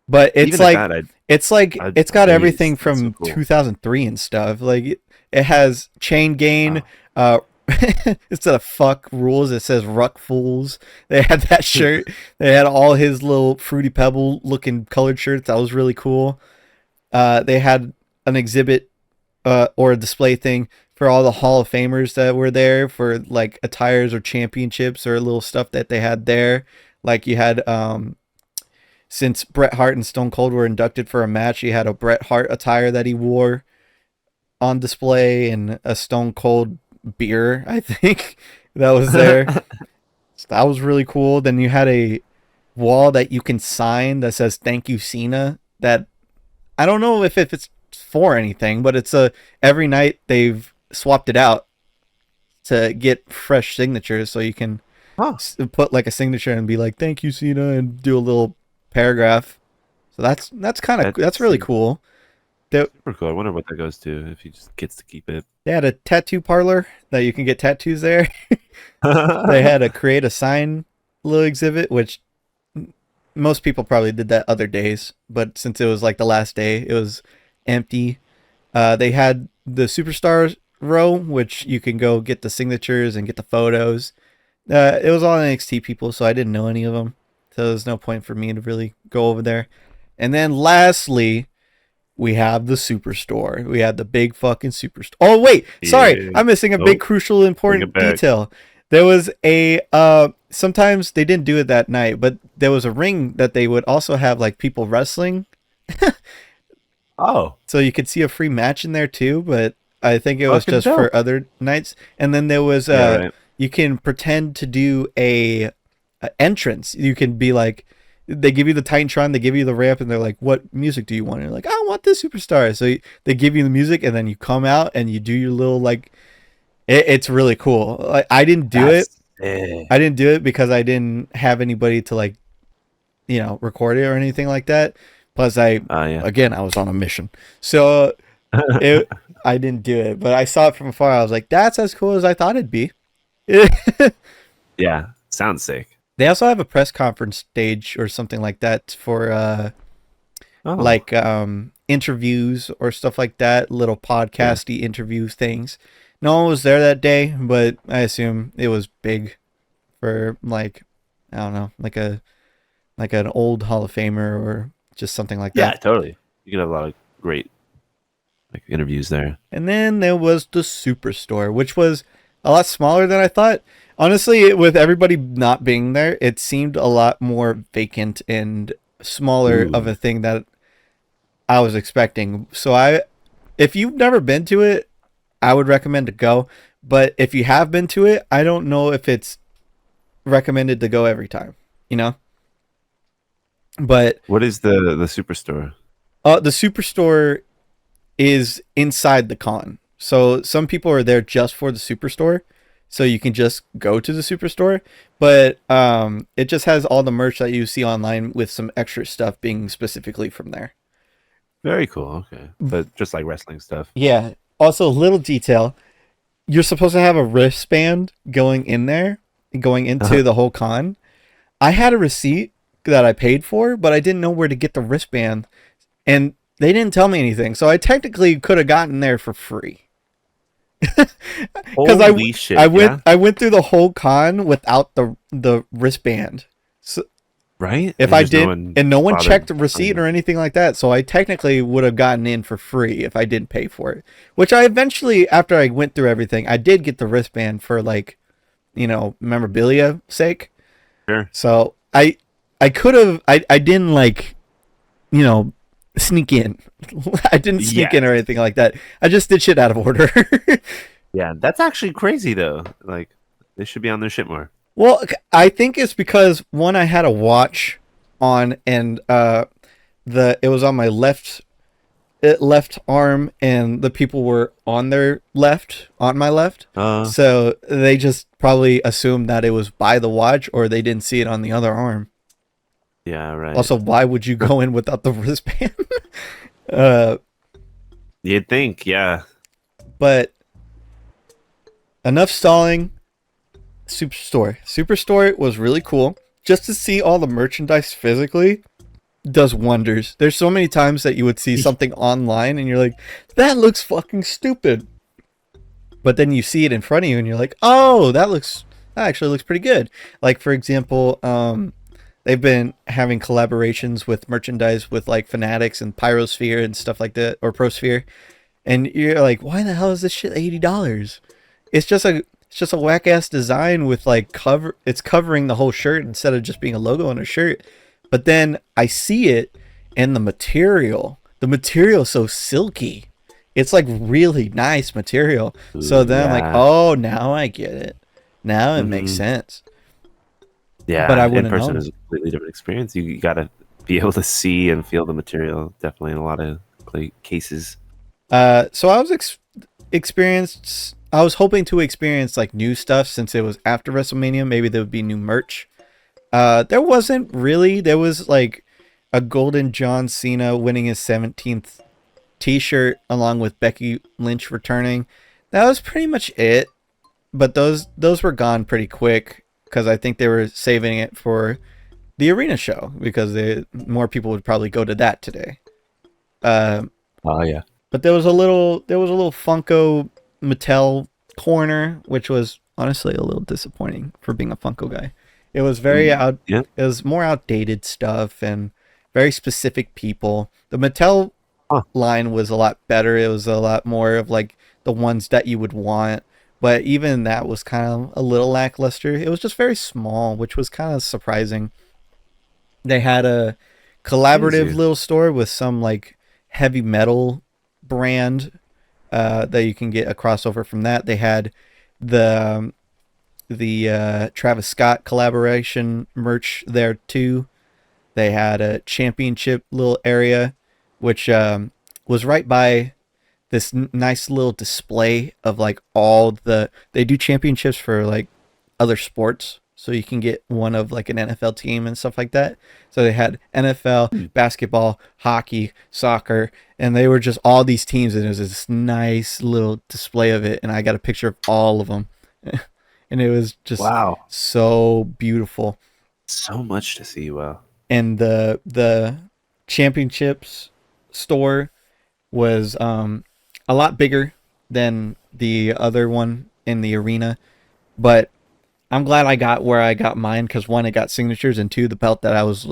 But Even at that, I'd it's got jeez, everything that's so from cool. 2003 and stuff. Like it has chain gain. Wow. Uh, instead of fuck rules, it says ruck fools. They had that shirt. They had all his little fruity pebble looking colored shirts. That was really cool. They had an exhibit or a display thing for all the Hall of Famers that were there for like attires or championships or little stuff that they had there. Like you had since Bret Hart and Stone Cold were inducted for a match, you had a Bret Hart attire that he wore on display and a Stone Cold beer, I think, that was there. So that was really cool. Then you had a wall that you can sign that says "Thank you, Cena." That I don't know if it's for anything, but it's a every night they've swapped it out to get fresh signatures, so you can Huh. put like a signature and be like "Thank you, Cena" and do a little paragraph. So that's kind of That's that's really cool. They, super cool. I wonder what that goes to if he just gets to keep it. they had a tattoo parlor that you can get tattoos there. They had a create a sign little exhibit, which most people probably did that other days, but since it was like the last day, it was empty. They had the superstars row, which you can go get the signatures and get the photos. It was all NXT people, so I didn't know any of them, so there's no point for me to really go over there. And then lastly, we have the superstore. We had the big fucking superstore. Oh wait, sorry, Yeah. I'm missing a big, Nope. crucial, Bring it important back. detail. There was a sometimes they didn't do it that night, but there was a ring that they would also have like people wrestling, Oh, so you could see a free match in there too. But I think it was fucking just for dope. other nights. And then there was Yeah, right. you can pretend to do a entrance. You can be like, they give you the Titantron, they give you the ramp, and they're like, "What music do you want?" And you're like, "I want this superstar." So they give you the music, and then you come out and you do your little like. It's really cool. Like I didn't do it. That's sick. I didn't do it because I didn't have anybody to like, record it or anything like that. Plus, Yeah. again, I was on a mission, so it I didn't do it. But I saw it from afar. I was like, "That's as cool as I thought it'd be." Yeah. Sounds sick. They also have a press conference stage or something like that for Oh, like interviews or stuff like that, little yeah. podcasty interview things. No one was there that day, but I assume it was big for like I don't know, like an old Hall of Famer or just something like Yeah, that. totally. You could have a lot of great like interviews there. And then there was the Superstore, which was a lot smaller than I thought. Honestly, with everybody not being there, it seemed a lot more vacant and smaller of Ooh. a thing that I was expecting. So if you've never been to it, I would recommend to go. But if you have been to it, I don't know if it's recommended to go every time. You know, but What is the superstore? the superstore is inside the con. So some people are there just for the superstore. So you can just go to the superstore, but it just has all the merch that you see online with some extra stuff being specifically from there. Very cool. Okay, but just like wrestling stuff. Yeah. Also, a little detail: you're supposed to have a wristband going in there, going into the whole con. I had a receipt that I paid for, but I didn't know where to get the wristband, and they didn't tell me anything. So I technically could have gotten there for free. Because Holy shit! I Yeah, went through the whole con without the wristband. So right. if And I just no did, one and no one bothered. checked the receipt or anything like that, so I technically would have gotten in for free if I didn't pay for it. Which I eventually, after I went through everything, I did get the wristband for like, memorabilia sake. Sure. So I could have, I didn't like, you know sneak in. I didn't sneak in Yes. or anything like that. I just did shit out of order. Yeah, that's actually crazy though. Like they should be on their shit more. Well, I think it's because one, I had a watch on, and the it was on my left arm, and the people were on their left, on my left. Uh, So they just probably assumed that it was by the watch, or they didn't see it on the other arm. yeah, right. Also, why would you go in without the wristband? uh, You'd think, yeah. but enough stalling. Superstore was really cool. Just to see all the merchandise physically does wonders. There's so many times that you would see something online and you're like, that looks fucking stupid. But then you see it in front of you and you're like, oh, that actually looks pretty good. Like, for example, they've been having collaborations with merchandise with like Fanatics and Pyrosphere and stuff like that, or Prosphere. And you're like, why the hell is this shit $80? It's just a whack ass design with like it's covering the whole shirt instead of just being a logo on a shirt. But then I see it, and the material is so silky. It's like really nice material. So Ooh, then I'm like, yeah. oh, now I get it. Now it makes Mhm. sense. But I Yeah, in wouldn't person know. is a completely different experience. You gotta be able to see and feel the material. Definitely in a lot of cases. So I was experienced. I was hoping to experience like new stuff since it was after WrestleMania. Maybe there would be new merch. There wasn't really. There was like a golden John Cena winning his 17th T-shirt along with Becky Lynch returning. That was pretty much it. But those were gone pretty quick because I think they were saving it for the arena show because more people would probably go to that today. Uh, Oh yeah. but there was a little Funko Mattel corner, which was honestly a little disappointing for being a Funko guy. It was very Mm, out. yeah. It was more outdated stuff and very specific people. The Mattel Huh. line was a lot better. It was a lot more of like the ones that you would want. But even that was kind of a little lackluster. It was just very small, which was kind of surprising. They had a collaborative Crazy. little store with some like heavy metal brand that you can get a crossover from that. They had the Travis Scott collaboration merch there too. They had a championship little area, which was right by this nice little display of like they do championships for like other sports, so you can get one of like an NFL team and stuff like that. So they had NFL, Hmm. basketball, hockey, soccer, and they were just all these teams, and it was this nice little display of it, and I got a picture of all of them. And it was just Wow. so beautiful. So much to see. Wow. And the championships store was a lot bigger than the other one in the arena, but I'm glad I got where I got mine because one, it got signatures, and two, the belt that I was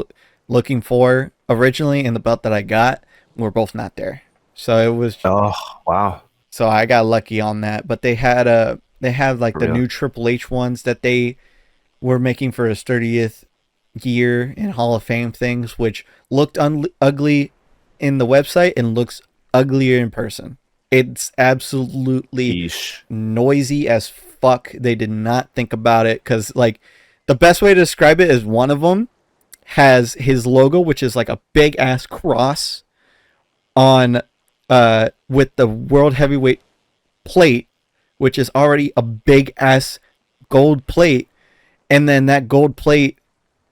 looking for originally and the belt that I got were both not there. So it was Oh wow. so I got lucky on that. But they had like For the real. new Triple H ones that they were making for his 30th year in Hall of Fame things, which looked ugly in the website and looks uglier in person. It's absolutely Yeesh. noisy as fuck. They did not think about it because, like, the best way to describe it is one of them has his logo, which is like a big ass cross on, with the world heavyweight plate, which is already a big ass gold plate, and then that gold plate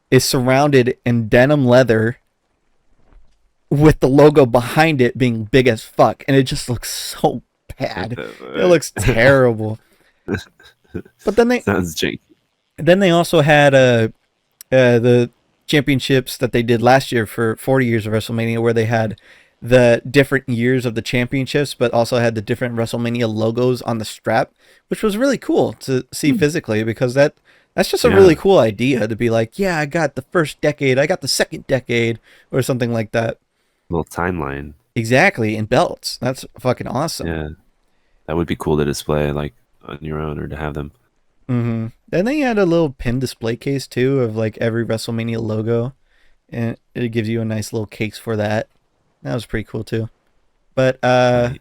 is surrounded in denim leather with the logo behind it being big as fuck, and it just looks so bad. It looks terrible. But Sounds janky. then they also had the championships that they did last year for 40 years of WrestleMania, where they had the different years of the championships, but also had the different WrestleMania logos on the strap, which was really cool to see physically, because that's just a really cool idea to be like, yeah, I got the first decade, I got the second decade, or something like that. Little timeline. Exactly, in belts. That's fucking awesome. Yeah, that would be cool to display like on your own or to have them. Mm-hmm. And they had a little pin display case too of like every WrestleMania logo, and it gives you a nice little case for that. That was pretty cool too. But Right.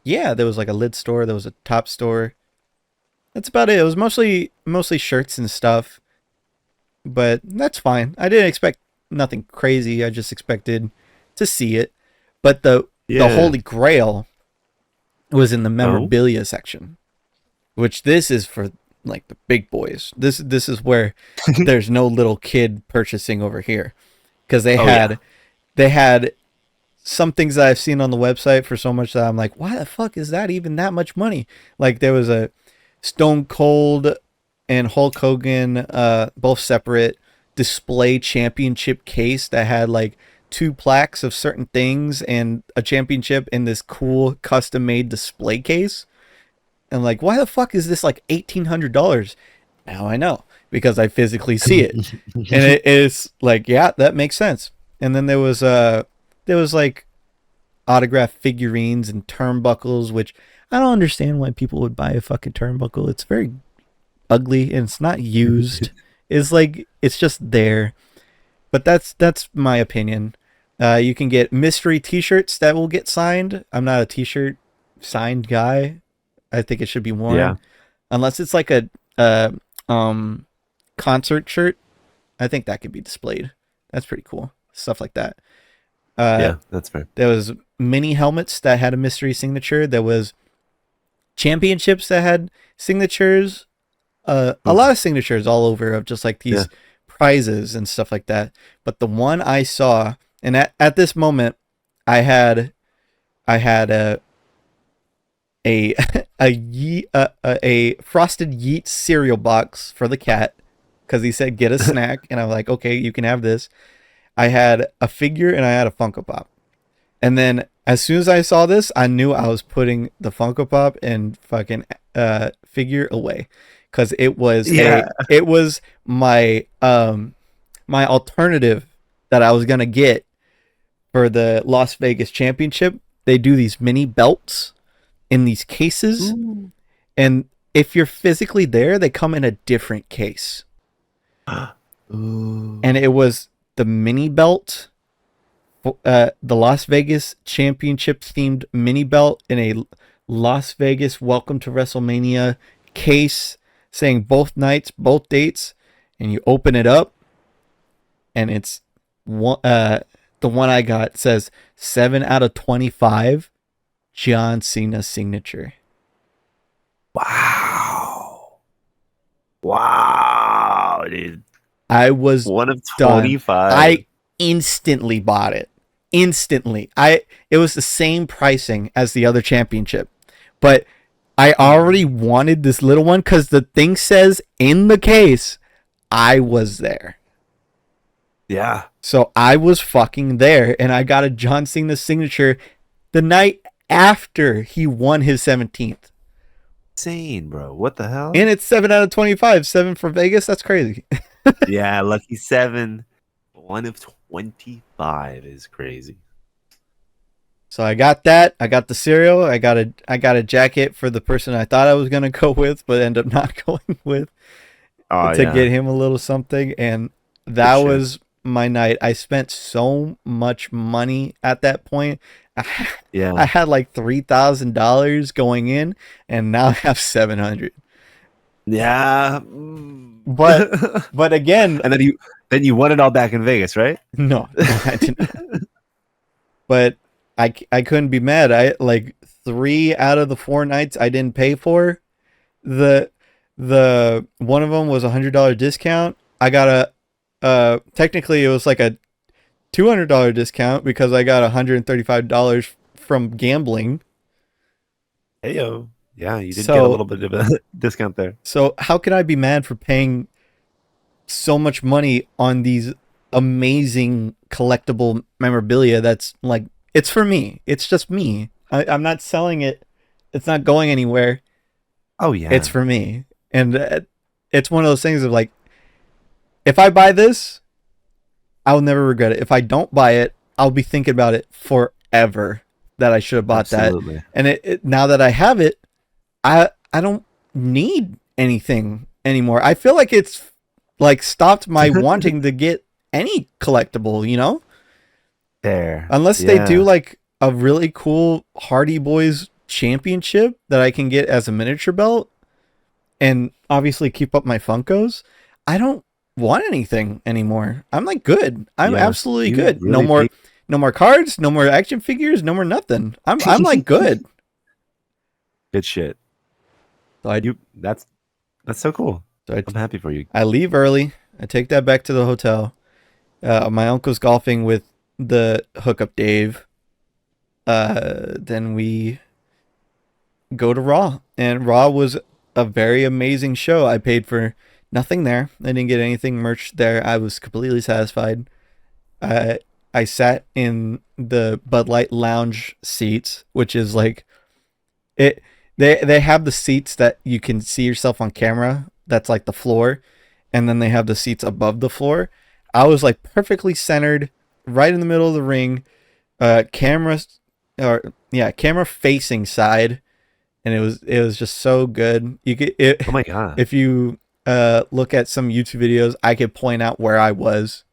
yeah, there was like a lid store, there was a top store. That's about it. It was mostly shirts and stuff, but that's fine. I didn't expect nothing crazy. I just expected to see it. But the Yeah. Holy Grail was in the Oh. memorabilia section, which this is for like the big boys. This is where there's no little kid purchasing over here, because Oh, yeah. they had some things that I've seen on the website for so much that I'm like, why the fuck is that even that much money? Like there was a Stone Cold and Hulk Hogan, both separate, display championship case that had like two plaques of certain things and a championship in this cool custom made display case. And like, why the fuck is this like $1,800? Now I know, because I physically see it, and it is like, yeah, that makes sense. And then there was like autographed figurines and turnbuckles, which I don't understand why people would buy a fucking turnbuckle. It's very ugly and it's not used. It's like it's just there. But that's my opinion. You can get mystery T-shirts that will get signed. I'm not a T-shirt signed guy. I think it should be Yeah. worn unless it's like a um concert shirt. I think that could be displayed. That's pretty cool. Stuff like that. Uh, Yeah, that's fair. there was mini helmets that had a mystery signature. There was championships that had signatures. A lot of signatures all over of just like Yeah. these prizes and stuff like that. But the one I saw, and at this moment, I had a a frosted yeet cereal box for the cat, because he said get a snack, and I'm like, okay, you can have this. I had a figure and I had a Funko Pop. And then as soon as I saw this, I knew I was putting the Funko Pop and fucking figure away, because Yeah. it was my my alternative that I was gonna get for the Las Vegas Championship. They do these mini belts in these cases, Ooh. and if you're physically there, they come in a different case. Ooh. And it was the mini belt, the Las Vegas Championship themed mini belt in a Las Vegas Welcome to WrestleMania case, saying both nights, both dates, and you open it up, and it's one. The one I got says 7 out of 25, John Cena signature. Wow. Wow, dude. I was One of done. 25. I instantly bought it. Instantly. It was the same pricing as the other championship. But I already wanted this little one because the thing says in the case, I was there. Yeah. So I was fucking there, and I got a John Cena signature the night after he won his 17th. Insane, bro. What the hell? And it's 7 out of 25. 7 for Vegas. That's crazy. Yeah, lucky 7. One of 25 is crazy. So I got that. I got the cereal. I got a jacket for the person I thought I was gonna go with, but ended up not going with, Oh, to yeah. get him a little something. And that Good shit. was my night. I spent so much money at that point. I Yeah. had like $3,000 going in, and now I have 700. Yeah. But but again, And then you won it all back in Vegas, right? no, no, I did not. But I couldn't be mad. I like 3 out of the 4 nights I didn't pay for. The the one of them was $100 discount. I got a technically it was like a $200 discount because I got $135 from gambling. Hey yo. Yeah, you did get a So little bit of a discount there. so how can I be mad for paying so much money on these amazing collectible memorabilia? That's like, it's for me. It's just me. I'm not selling it. It's not going anywhere. Oh It's yeah. for me. And it's one of those things of like, if I buy this, I'll never regret it. If I don't buy it, I'll be thinking about it forever that I should have bought that. Absolutely. And now that I have it, I don't need anything anymore. I feel like it's like stopped my wanting to get any collectible, There. unless they do Yeah. like a really cool Hardy Boys championship that I can get as a miniature belt and obviously keep up my Funkos. I don't want anything anymore. I'm like good. I'm Yeah. absolutely You good. really paid. No more cards, no more action figures, no more nothing. I'm like good. Good shit. So I That's so cool. so I, I'm happy for you. I leave early. I take that back to the hotel. My uncle's golfing with the hookup Dave. Then we go to Raw, and Raw was a very amazing show. I paid for nothing there. I didn't get anything merch there. I was completely satisfied. I I sat in the Bud Light Lounge seats, which is like it. They have the seats that you can see yourself on camera. That's like the floor, and then they have the seats above the floor. I was like perfectly centered, right in the middle of the ring. Camera, or yeah, camera facing side, and it was just so good. You could it Oh my god. if you look at some YouTube videos, I could point out where I was.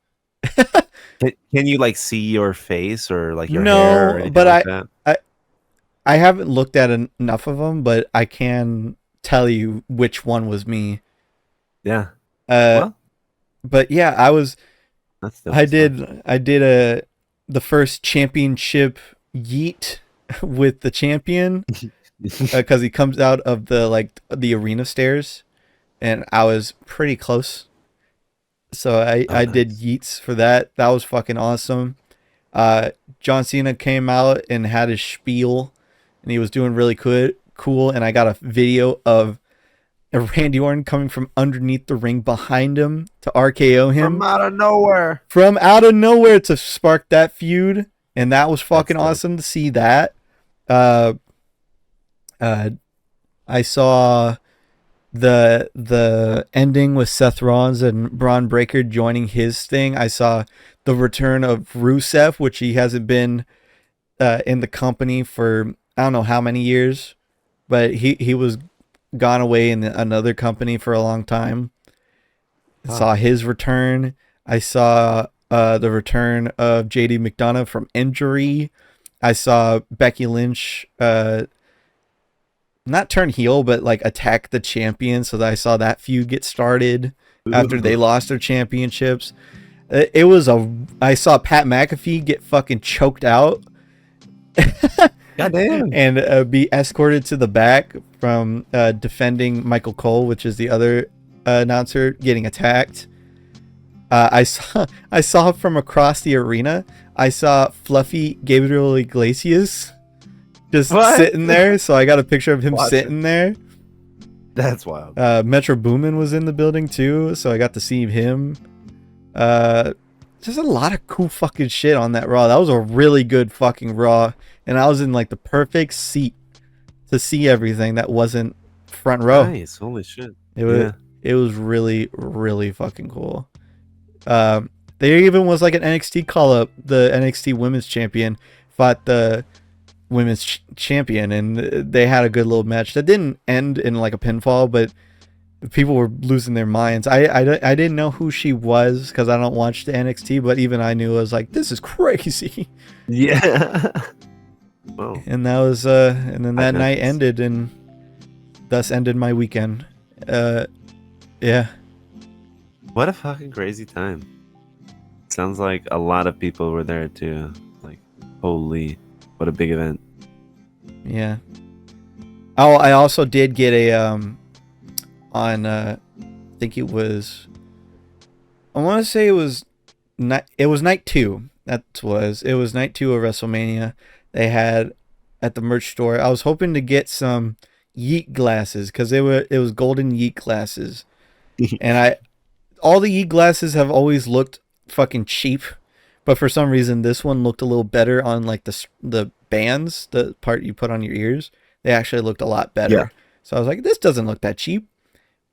Can you like see your face or like your hair or No, anything but like that? I I haven't looked at enough of them, but I can tell you which one was me. Yeah. Uh, Well, but yeah, that's dope stuff. I did the first championship yeet with the champion because he comes out of the arena stairs, and I was pretty close. So Oh, I did nice. yeets for that. That was fucking awesome. John Cena came out and had his spiel, and he was doing really cool. And I got a video of Randy Orton coming from underneath the ring behind him to RKO From him out of nowhere. from out of nowhere to spark that feud, and that was That's fucking dope. awesome to see that. Uh, uh, I saw the ending with Seth Rollins and Braun Breaker joining his thing. I saw the return of Rusev, which he hasn't been in the company for I don't know how many years, but he was gone away in another company for a long time. Huh. Saw his return. I saw the return of JD McDonough from injury. I saw Becky Lynch not turn heel, but like attack the champion. So that I saw that feud get started after they Ooh. lost their championships. It was I saw Pat McAfee get fucking choked out God damn. and be escorted to the back from defending Michael Cole, which is the other announcer, getting attacked. I saw from across the arena. I saw Fluffy Gabriel Iglesias just What? sitting there. So I got a picture of him Watch it. sitting there. That's wild. Metro Boomin was in the building too, so I got to see him. Uh, just a lot of cool fucking shit on that Raw. That was a really good fucking Raw, and I was in like the perfect seat to see everything that wasn't front row. Nice. Holy shit. It was Yeah. it was really really fucking cool. There even was like an NXT call up. The NXT Women's Champion fought the Women's Champion, and they had a good little match that didn't end in like a pinfall, but People were losing their minds. I didn't know who she was because I don't watch the NXT, but even I knew I was like, this is crazy. Yeah. Well, And that was and then that night Hydra. ended, and thus ended my weekend. Uh, yeah, What a fucking crazy time. Sounds like a lot of people were there too. Like, holy, what a big event. yeah. Oh, I also did get a on I think it was, I want to say it was night two. That was it was night two of WrestleMania. They had at the merch store. I was hoping to get some Yeet glasses because it was golden Yeet glasses, and I all the Yeet glasses have always looked fucking cheap, but for some reason this one looked a little better on like the bands, the part you put on your ears. They actually looked a lot Yeah, better. So I was like, this doesn't look that cheap,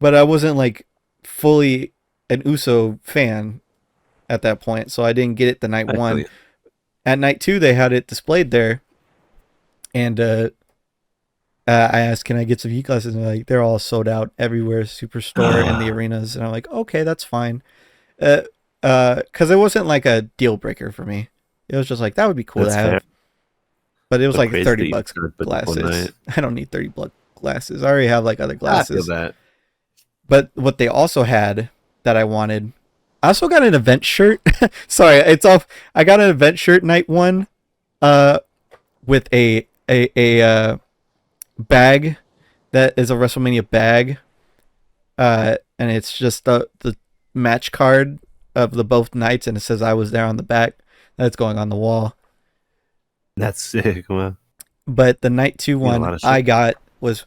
but I wasn't like fully an Uso fan at that point, so I didn't get it the night I feel one. you. At night two, they had it displayed there, and I asked, "Can I get some Yeet glasses?" And they're all sold out everywhere, Superstore and the arenas. And I'm like, "Okay, that's fine." Uh, because it wasn't like a deal breaker for me. It was just like that would be cool to That's fair. have, but it was But like crazy 30 that you bucks decided to put this one night. glasses. I don't need 30 buck glasses. I already have like other I feel glasses. that. But what they also had that I wanted, I also got an event shirt. Sorry, it's off. I got an event shirt night one, uh, with a bag that is a WrestleMania bag, and it's just the match card of the both nights, and it says I was there on the back. That's going on the wall. That's sick. Well, But the night two you got a one lot of I shit. got was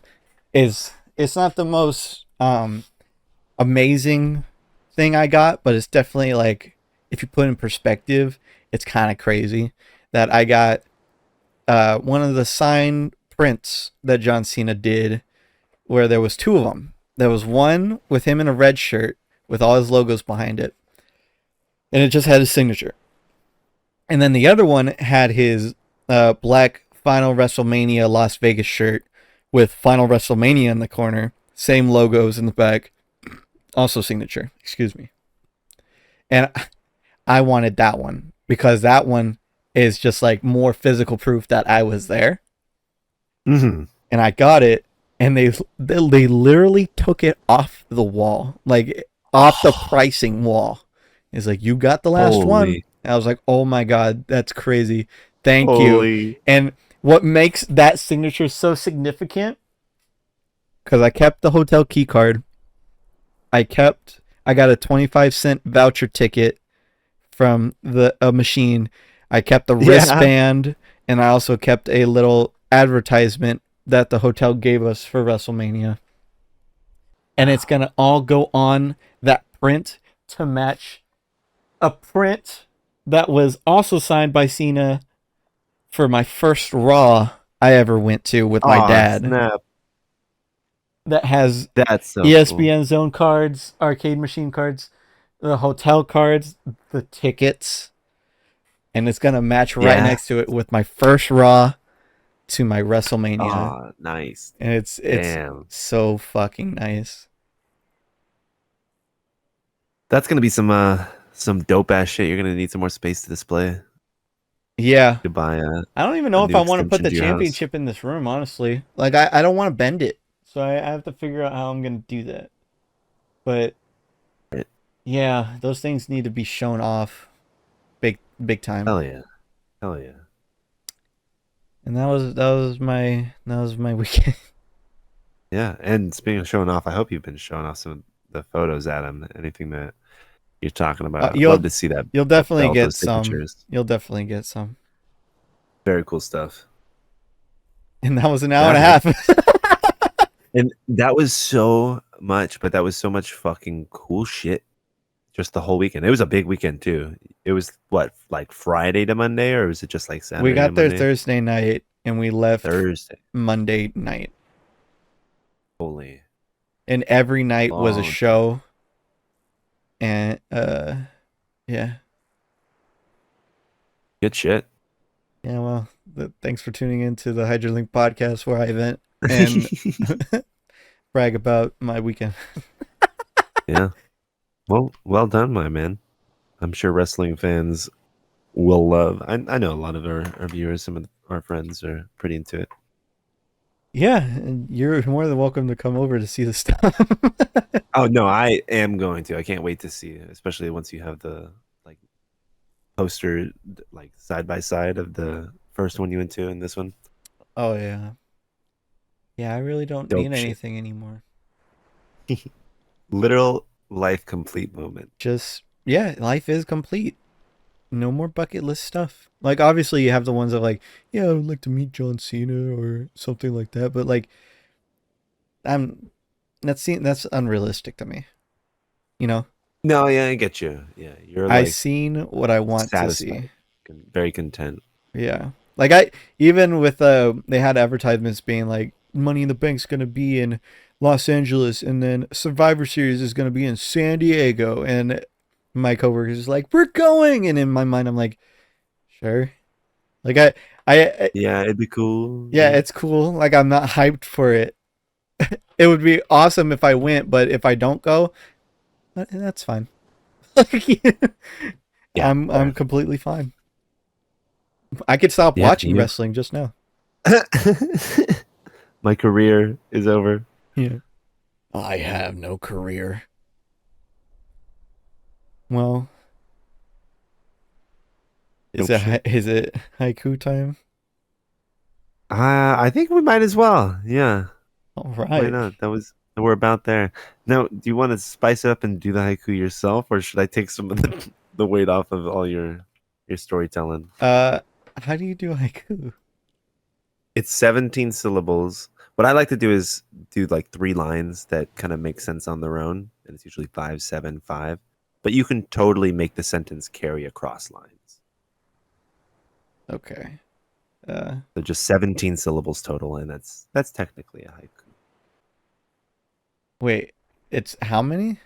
is it's not the most amazing thing I got, but it's definitely like if you put in perspective, it's kind of crazy that I got one of the signed prints that John Cena did, where there was two of them. There was one with him in a red shirt with all his logos behind it, and it just had his signature. And then the other one had his black Final WrestleMania Las Vegas shirt with Final WrestleMania in the corner, same logos in the back, also signature. Excuse me. And I wanted that one because that one is just like more physical proof that I was there. Hmm. And I got it, and they literally took it off the wall, like off the pricing wall. It's like, you got the last one. Holy, And I was like, oh my god, that's crazy. Thank you. holy. And what makes that signature so significant? Because I kept the hotel key card. I got a 25-cent voucher ticket from the a machine. I kept the Yeah. wristband, and I also kept a little advertisement that the hotel gave us for WrestleMania. And it's gonna all go on that print to match a print that was also signed by Cena for my first Raw I ever went to with my Oh, dad. snap. That has That's so cool. ESPN Zone cards, arcade machine cards, the hotel cards, the tickets, and it's gonna match right Yeah. next to it with my first Raw to my WrestleMania, Oh, nice. and it's Damn. so fucking nice. That's gonna be some dope ass shit. You're gonna need some more space to display. Yeah, To buy I don't even a know if new I want to put extension the to your house. championship in this room. Honestly, like I don't want to bend it, so I have to figure out how I'm gonna do that. But Right. yeah, those things need to be shown off big time. Hell yeah. Hell yeah. And that was my weekend. Yeah. And speaking of showing off, I hope you've been showing off some of the photos, Adam. Anything that you're talking Uh, about. I'd love you'll to see that you'll that definitely belt, get those some. signatures. You'll definitely get some. Very cool stuff. And that was an hour Yeah, and a man. half. And that was so much, but that was so much fucking cool shit. Just the whole weekend. It was a big weekend too. It was what, like Friday to Monday, or was it just like We Saturday to got there Monday? Thursday night and we left Thursday. Monday night. Holy And every night was a long. show. And yeah. Good shit. Yeah, well, thanks for tuning in to the Hydra Link podcast where I vent and brag about my weekend. Yeah. Well done, my man. I'm sure wrestling fans will love. I know a lot of our viewers, some of our friends are pretty into it. Yeah, and you're more than welcome to come over to see the stuff. Oh no, I am going to. I can't wait to see it, especially once you have the like poster like side by side of the first one you went to and this one. Oh yeah. Yeah, I really don't need Dope shit. anything anymore. Literal life complete moment. Just yeah, life is complete. No more bucket list stuff. Like obviously you have the ones that like, yeah, I would like to meet John Cena or something like that, but like I'm that's unrealistic to me. You know? No, yeah, I get you. Yeah, you're I like seen what I want to see. satisfied, very content. Yeah. Like I even with they had advertisements being like Money in the Bank's gonna be in Los Angeles and then Survivor Series is gonna be in San Diego and my coworkers is like, we're going and in my mind I'm like, sure. Like I Yeah, it'd be cool. yeah, it's cool. Like I'm not hyped for it. It would be awesome if I went, but if I don't go, that's fine. Like Yeah, I'm fair. completely fine. I could stop Yeah, watching wrestling just now. my career is over. Yeah. I have no career. Well, Dope shit. is it haiku time? I think we might as well. Yeah, All why right. not? We're about there. Now, do you want to spice it up and do the haiku yourself, or should I take some of the weight off of all your storytelling? Uh, how do you do haiku? It's 17 syllables. What I like to do is do like three lines that kind of make sense on their own, and it's usually 5, 7, 5. But you can totally make the sentence carry across lines. Okay. So just 17 syllables total, and that's technically a haiku. Wait. It's how many?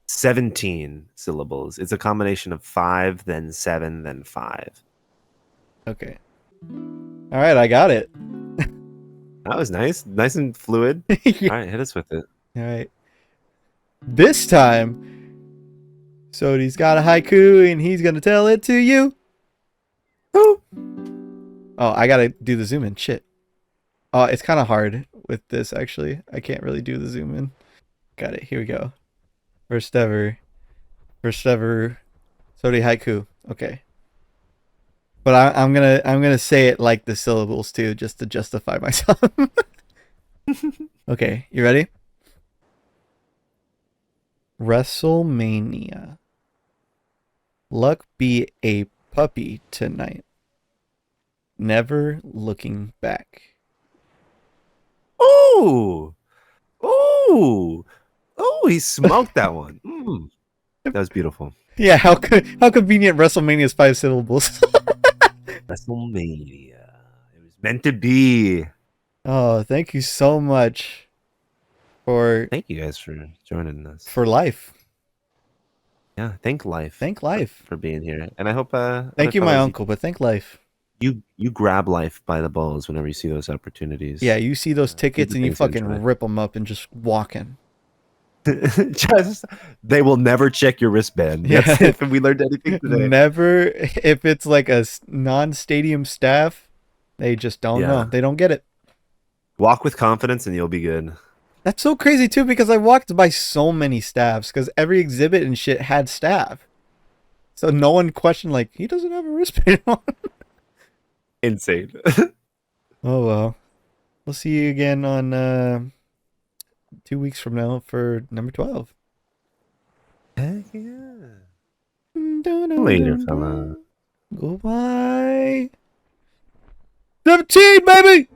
17 syllables. It's a combination of 5, then 7, then 5. Okay. All right, I got it. That was nice. Nice and fluid. Yeah. All right, hit us with it. All right. This time, Sodi's got a haiku and he's gonna tell it to you. Oh, Oh, I gotta do the zoom in. Shit. Oh, it's kind of hard with this actually. I can't really do the zoom in. Got it. Here we go. First ever. First ever Sodi haiku. Okay. But I'm gonna say it like the syllables too, just to justify myself. Okay, you ready? WrestleMania. Luck be a puppy tonight. Never looking back. ooh, ooh, ooh! He smoked that one. Mm, that was beautiful. Yeah, how convenient WrestleMania is 5 syllables. WrestleMania. It was meant to be. Oh, thank you so much for Thank you guys for joining us. life. Yeah, thank life Thank life. for being here, and I hope other Thank you, my fellows uncle, but thank life. you grab life by the balls whenever you see those opportunities. Yeah, you see those Do tickets the and you things to fucking enjoy. rip them up and just walk in. Just they will never check your wristband. Yeah, That's if we learned anything today. never. If it's like a non-stadium staff, they just don't know. Yeah, They don't get it. walk with confidence and you'll be good. That's so crazy too because I walked by so many staffs because every exhibit and shit had staff. So no one questioned like he doesn't have a wristband on. Insane. Oh well. We'll see you again on 2 weeks from now for number 12. Heck yeah. Dun, dun, Later, dun, fella. dun. Goodbye. 17, baby!